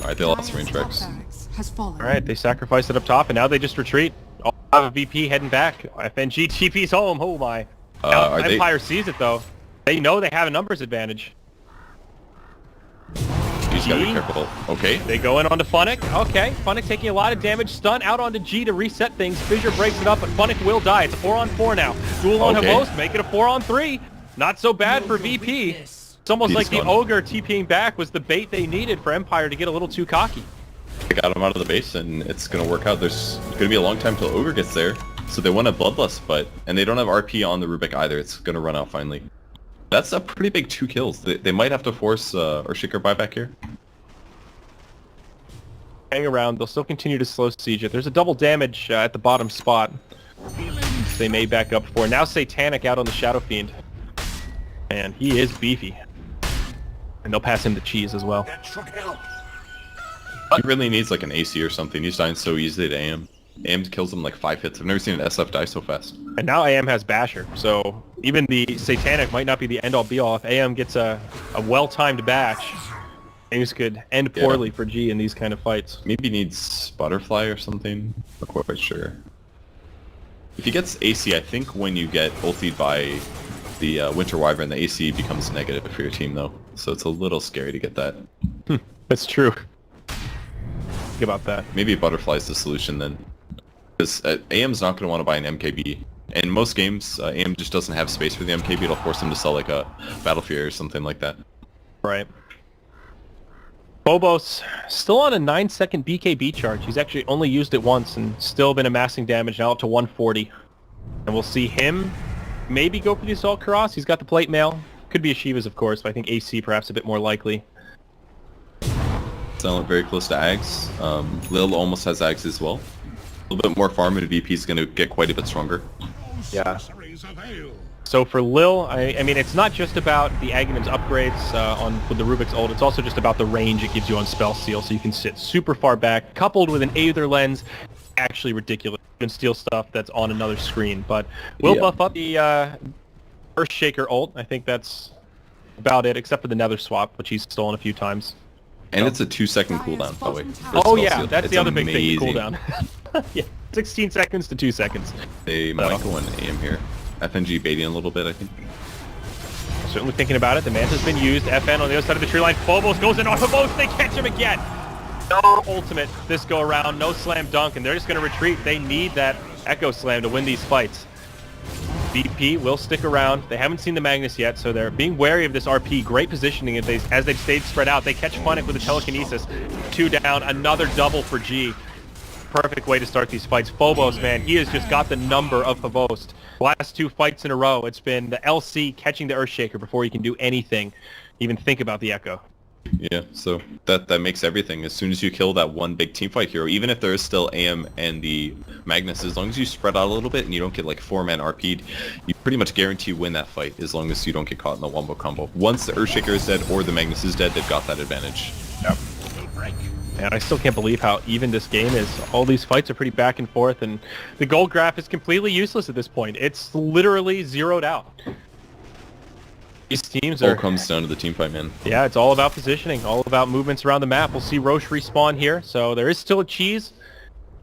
A: Alright, they lost range Rex.
B: Alright, they sacrificed it up top, and now they just retreat. All have a VP heading back. FNG TP's home. Oh my. Now, Empire sees it though. They know they have a numbers advantage.
A: He's gotta be careful. Okay.
B: They go in onto Funnick. Okay, Funnick taking a lot of damage. Stun out onto G to reset things. Fissure breaks it up, but Funnick will die. It's a 4-on-4 now. Duel on Havost, make it a 4-on-3. Not so bad for VP. It's almost like the Ogre TPing back was the bait they needed for Empire to get a little too cocky.
A: They got him out of the base, and it's gonna work out. There's gonna be a long time till Ogre gets there, so they want a Bloodlust, and they don't have RP on the Rubik either. It's gonna run out finally. That's a pretty big 2 kills. They might have to force Earthshaker buyback here.
B: Hang around. They'll still continue to slow siege it. There's a double damage at the bottom spot. They may back up for. Now Satanic out on the Shadow Fiend. Man, he is beefy. And they'll pass him the cheese as well.
A: He really needs like an AC or something. He's dying so easily to AM. AM kills him like 5 hits. I've never seen an SF die so fast.
B: And now AM has Basher, so even the Satanic might not be the end-all be-all. If AM gets a well-timed bash, things could end poorly for G in these kind of fights.
A: Maybe he needs Butterfly or something. Not quite sure. If he gets AC, I think when you get ultied by the Winter Wyvern, the AC becomes negative for your team though. So it's a little scary to get that.
B: That's true. Think about that.
A: Maybe Butterfly's the solution then. Because AM's not going to want to buy an MKB. In most games, AM just doesn't have space for the MKB. It'll force him to sell like a Battle Fury or something like that.
B: Right. Phobos still on a 9-second BKB charge. He's actually only used it once and still been amassing damage, now up to 140. And we'll see him maybe go for the Assault Cross. He's got the Plate Mail. Could be a Shiva's, of course, but I think AC perhaps a bit more likely.
A: Silent very close to Ags. Lil almost has Ags as well. A little bit more farm and VP is going to get quite a bit stronger.
B: Yeah. So for Lil, I mean, it's not just about the Aghanim's upgrades with the Rubik's ult. It's also just about the range it gives you on Spell Seal, so you can sit super far back, coupled with an Aether Lens. Actually ridiculous. You can steal stuff that's on another screen, but we'll buff up the Earthshaker ult. I think that's about it, except for the Nether Swap, which he's stolen a few times.
A: And it's a 2-second cooldown, by the way.
B: Oh yeah, that's the other big thing, the cooldown. Yeah, 16 seconds to 2 seconds.
A: They might go on AM here. FNG baiting a little bit, I think.
B: Certainly thinking about it. The Manta's been used. FN on the other side of the tree line. Phobos goes in on Phobos. They catch him again. No ultimate this go around. No slam dunk, and they're just going to retreat. They need that Echo Slam to win these fights. VP will stick around. They haven't seen the Magnus yet, so they're being wary of this RP. Great positioning as they've stayed spread out. They catch Funnick with a Telekinesis. 2 down. Another double for G. Perfect way to start these fights. Phobos, man, he has just got the number of Havost. Last 2 fights in a row, it's been the LC catching the Earthshaker before he can do anything, even think about the Echo.
A: Yeah, so that makes everything. As soon as you kill that one big teamfight hero, even if there is still AM and the Magnus, as long as you spread out a little bit and you don't get like 4-man RP'd, you pretty much guarantee win that fight as long as you don't get caught in the wombo combo. Once the Earthshaker is dead or the Magnus is dead, they've got that advantage.
B: Yep. And I still can't believe how even this game is. All these fights are pretty back and forth, and the gold graph is completely useless at this point. It's literally zeroed out. These teams
A: All
B: are...
A: comes down to the team fight, man.
B: Yeah, it's all about positioning, all about movements around the map. We'll see Roche respawn here, so there is still a cheese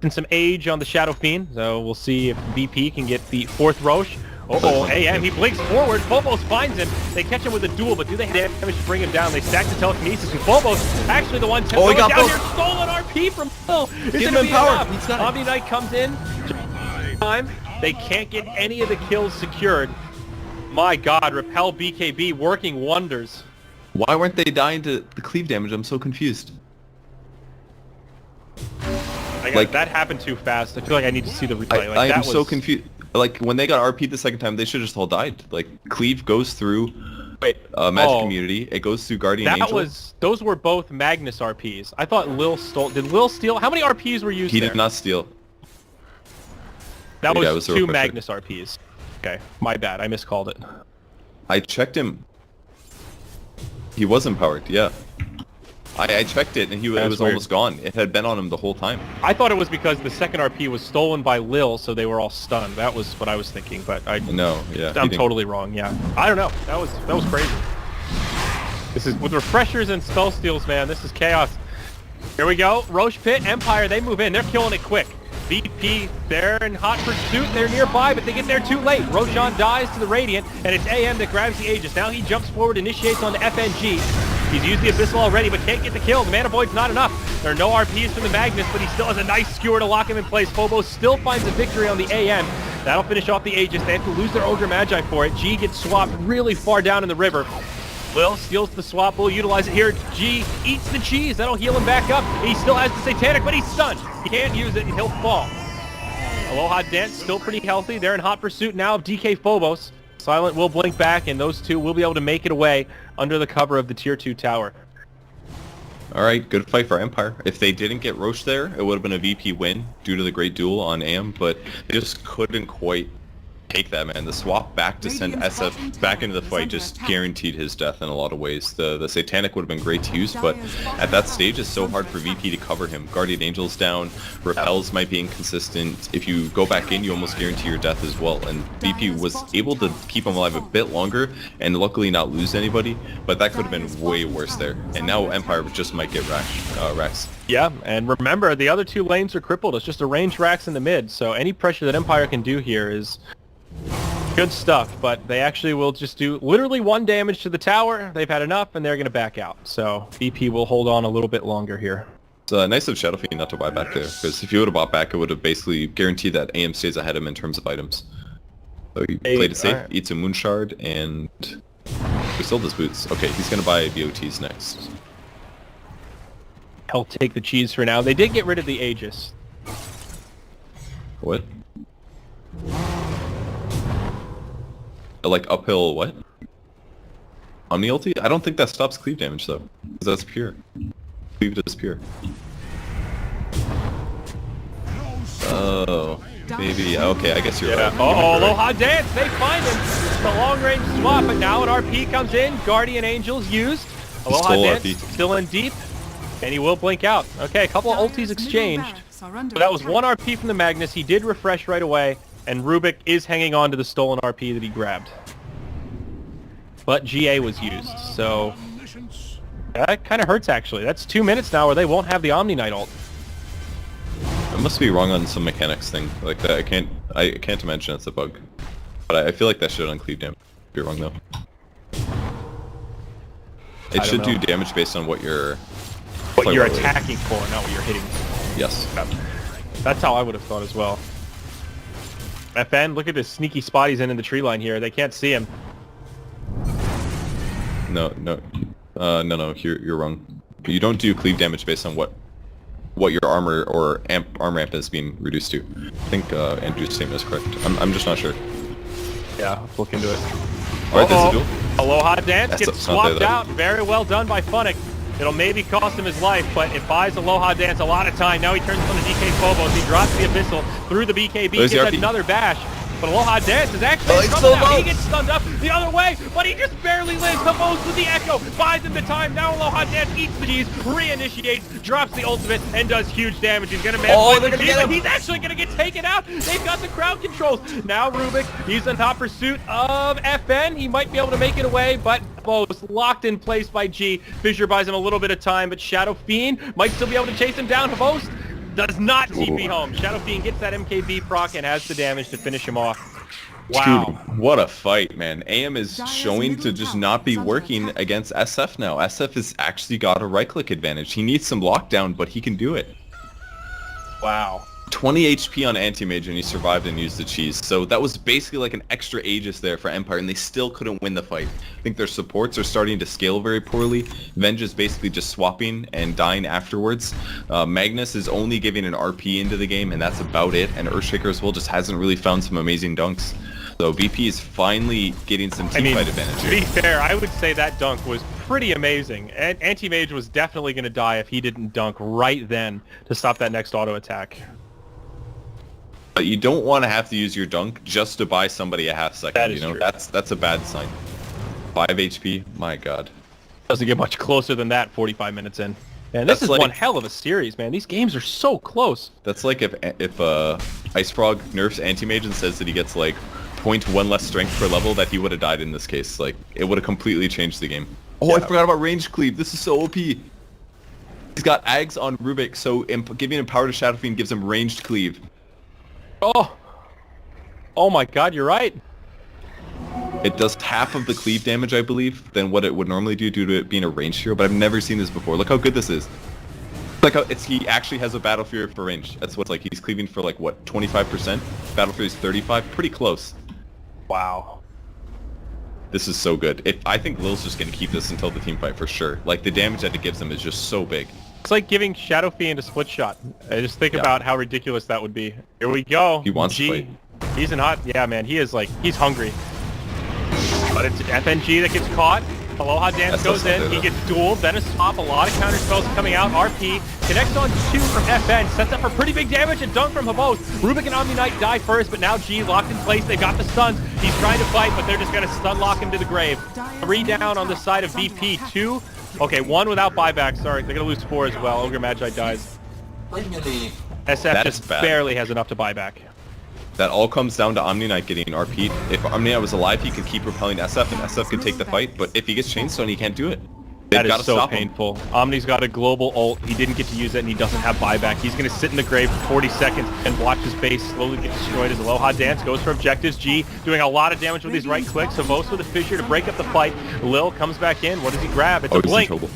B: and some age on the Shadow Fiend, so we'll see if VP can get the 4th Roche. Uh-oh, AM, he blinks forward, Phobos finds him. They catch him with a duel, but do they have damage to bring him down? They stack the telekinesis, and Phobos actually the one
A: he got
B: down
A: both.
B: here, stolen RP from Phil.
A: Give him power. He's got it.
B: Omni Knight comes in, time. They can't get any of the kills secured. My god, Repel BKB working wonders.
A: Why weren't they dying to the cleave damage? I'm so confused.
B: Like, that happened too fast. I feel like I need to see the replay.
A: I am so confused. Like, when they got RP'd the second time, they should just all died. Like, cleave goes through Magic Community. It goes through Guardian Angel.
B: Those were both Magnus RPs. I thought Lil stole... Did Lil steal? How many RPs were used
A: He
B: there?
A: did not steal.
B: That
A: Yeah,
B: was
A: it was
B: 2
A: real
B: Magnus RPs. Okay, my bad. I miscalled it.
A: I checked him. He was empowered, yeah. I checked it, and it was
B: weird.
A: almost gone. It had been on him the whole time.
B: I thought it was because the second RP was stolen by Lil, so they were all stunned. That was what I was thinking, but
A: No, yeah.
B: I'm totally wrong. Yeah, I don't know. That was crazy. This is with refreshers and spell steals, man. This is chaos. Here we go. Roche Pit, Empire. They move in. They're killing it quick. VP, they're in hot pursuit. They're nearby, but they get there too late. Roshan dies to the Radiant, and it's AM that grabs the Aegis. Now he jumps forward, initiates on the FNG. He's used the Abyssal already, but can't get the kill. The Mana Void's not enough. There are no RPs from the Magnus, but he still has a nice skewer to lock him in place. Phobos still finds a victory on the AM. That'll finish off the Aegis. They have to lose their Ogre Magi for it. G gets swapped really far down in the river. Will steals the swap. Will utilize it here. G eats the cheese. That'll heal him back up. He still has the Satanic, but he's stunned. He can't use it, and he'll fall. Aloha Dance still pretty healthy. They're in hot pursuit now of DK Phobos. Silent will blink back, and those two will be able to make it away under the cover of the Tier 2 tower.
A: Alright, good fight for Empire. If they didn't get Roche there, it would have been a VP win due to the great duel on AM, but they just couldn't quite take that, man. The swap back to send SF back into the fight just guaranteed his death in a lot of ways. The Satanic would have been great to use, but at that stage it's so hard for VP to cover him. Guardian Angel's down, Repels might be inconsistent. If you go back in, you almost guarantee your death as well, and VP was able to keep him alive a bit longer and luckily not lose anybody, but that could have been way worse there. And now Empire just might get Rax.
B: Yeah, and remember, the other 2 lanes are crippled. It's just a ranged Rax in the mid, so any pressure that Empire can do here is good stuff, but they actually will just do literally 1 damage to the tower. They've had enough, and they're going to back out. So VP will hold on a little bit longer here.
A: It's nice of Shadow Fiend not to buy back there, because if he would have bought back, it would have basically guaranteed that AM stays ahead of him in terms of items. So he played it safe, eats a Moon Shard, and he still does boots. Okay, he's going to buy BO3s next.
B: He'll take the cheese for now. They did get rid of the Aegis.
A: What? Like uphill what? Omni ulti? I don't think that stops cleave damage though, because that's pure. Cleave is pure. Oh, maybe. Okay, I guess you're right.
B: Oh, Aloha Dance! They find him! It's a long-range swap, but now an RP comes in. Guardian Angel's used. Aloha Dance
A: RP.
B: still in deep, and he will blink out. Okay, a couple of ultis exchanged. So that was 1 RP from the Magnus. He did refresh right away. And Rubik is hanging on to the stolen RP that he grabbed. But GA was used, so that kind of hurts actually. That's 2 minutes now where they won't have the Omni Knight ult.
A: I must be wrong on some mechanics thing like that. I can't imagine it's a bug. But I feel like that should uncleave damage. You're wrong though. It should do damage based on what you're
B: attacking for, not what you're hitting.
A: Yes.
B: That's how I would have thought as well. FN, look at this sneaky spot he's in the tree line here. They can't see him.
A: No, you're wrong. You don't do cleave damage based on what your armor or armor amp is being reduced to. I think Andrew's statement is correct. I'm just not sure.
B: Yeah, let's look into it.
A: Alright, there's a duel.
B: Aloha Dance
A: That's
B: gets
A: not there,
B: swapped
A: though.
B: out. Very well done by Funnick. It'll maybe cost him his life, but it buys Aloha Dance a lot of time. Now he turns on the DK Phobos. He drops the Abyssal through the BKB,
A: There's
B: gets
A: the RP.
B: another bash. But Aloha Dance is actually
A: Oh, he's
B: coming
A: so
B: out.
A: low.
B: He gets stunned up the other way, but he just barely lives. Hamos with the Echo, buys him the time. Now Aloha Dance eats the G's, reinitiates, drops the ultimate, and does huge damage. He's gonna
A: Oh, they're
B: the
A: gonna
B: G,
A: get
B: but
A: him.
B: he's actually gonna get taken out. They've got the crowd controls. Now Rubik, he's in hot pursuit of FN. He might be able to make it away, but Hamos locked in place by G. Fissure buys him a little bit of time, but Shadow Fiend might still be able to chase him down. Hamos does not TP home. Shadow Fiend gets that MKB proc and has the damage to finish him off. Wow.
A: Dude, what a fight, man. AM is showing to just not be working against SF now. SF has actually got a right-click advantage. He needs some lockdown, but he can do it.
B: Wow.
A: 20 HP on Anti-Mage and he survived and used the cheese. So that was basically like an extra Aegis there for Empire, and they still couldn't win the fight. I think their supports are starting to scale very poorly. Venge is basically just swapping and dying afterwards. Magnus is only giving an RP into the game, and that's about it. And Earthshaker as well just hasn't really found some amazing dunks. So VP is finally getting some teamfight advantage
B: to
A: here.
B: be fair, I would say that dunk was pretty amazing. And Anti-Mage was definitely going to die if he didn't dunk right then to stop that next auto attack.
A: But you don't want to have to use your dunk just to buy somebody a half second,
B: That is
A: you know?
B: true.
A: That's a bad sign. 5 HP? My god.
B: Doesn't get much closer than that 45 minutes in. And this
A: That's
B: is
A: like-
B: one hell of a series, man. These games are so close.
A: That's like if Ice Frog nerfs Anti-Mage and says that he gets like 0.1 less strength per level, that he would have died in this case. Like, it would have completely changed the game. Oh, I forgot about range cleave. This is so OP. He's got Ags on Rubik, so giving him power to Shadow Fiend gives him ranged cleave.
B: Oh my god, you're right.
A: It does half of the cleave damage, I believe, than what it would normally do due to it being a ranged hero, but I've never seen this before. Look how good this is. Like how he actually has a battle fury for range. That's what's like. He's cleaving for like what, 25%? Battle fury is 35, pretty close.
B: Wow.
A: This is so good. I think Lil's just gonna keep this until the team fight for sure. Like the damage that it gives him is just so big.
B: It's like giving Shadow Fiend a split shot. I just think about how ridiculous that would be. Here we go.
A: He wants to
B: G.
A: fight.
B: He's in hot. Yeah, man. He is like, he's hungry. But it's FNG that gets caught. Aloha Dance
A: That's
B: goes
A: not
B: in.
A: there,
B: He
A: though.
B: gets dueled. Then a swap. A lot of counter spells coming out. RP connects on 2 from FN. Sets up for pretty big damage and dunk from Hamos. Rubik and Omni Knight die first, but now G locked in place. They got the stuns. He's trying to fight, but they're just going to stun lock him to the grave. 3 down on the side of VP. 2. Okay, 1 without buyback. Sorry, they're going to lose 4 as well. Ogre Magi dies. SF
A: That
B: just
A: is bad.
B: barely has enough to buy back.
A: That all comes down to Omni Knight getting RP'd. If Omni Knight was alive, he could keep repelling SF, and SF could take the fight, but if he gets Chainstone, he can't do it. They've
B: That
A: got
B: is
A: to
B: so
A: stop him.
B: painful. Omni's got a global ult. He didn't get to use it, and he doesn't have buyback. He's going to sit in the grave for 40 seconds and watch his base slowly get destroyed as Aloha Dance goes for objectives. G doing a lot of damage with his right clicks. Havos with a fissure to break up the fight. Lil comes back in. What does he grab? It's a
A: Oh, he's in
B: blink.
A: trouble.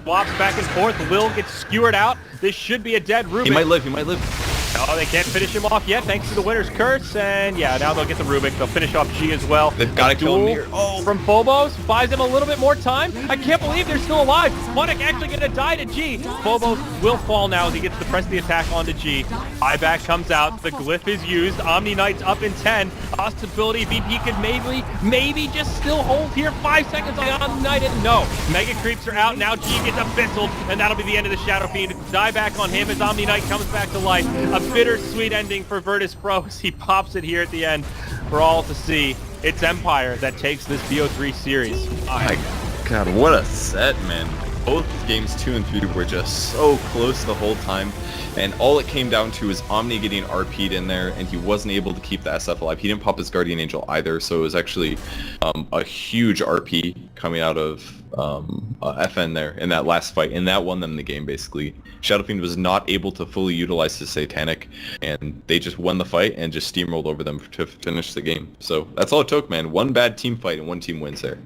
B: Swaps back and forth. Lil gets skewered out. This should be a dead Rubik.
A: He might live, he might live.
B: Oh, they can't finish him off yet thanks to the winner's curse. And yeah, now they'll get the Rubik. They'll finish off G as well.
A: They've got to
B: A
A: kill him
B: duel
A: here. Oh,
B: from Phobos buys him a little bit more time. I can't believe they're still alive. Monik actually gonna die to G. Phobos will fall now as he gets to press the attack onto G. Buyback comes out. The glyph is used. Omni Knight's up in 10. Possibility VP could maybe just still hold here. 5 seconds on Omni Knight and no. Mega creeps are out. Now G gets abyssaled and that'll be the end of the Shadow Fiend. Die back on him as Omni Knight comes back to life. A bittersweet ending for Virtus.pro as he pops it here at the end for all to see. It's Empire that takes this BO3 series.
A: my god, what a set, man. Both games 2 and 3 were just so close the whole time, and all it came down to is Omni getting RP'd in there, and he wasn't able to keep the SF alive. He didn't pop his Guardian Angel either, so it was actually a huge RP coming out of FN there in that last fight, and that won them the game, basically. Shadow Fiend was not able to fully utilize his Satanic, and they just won the fight and just steamrolled over them to finish the game. So that's all it took, man. One bad team fight and one team wins there.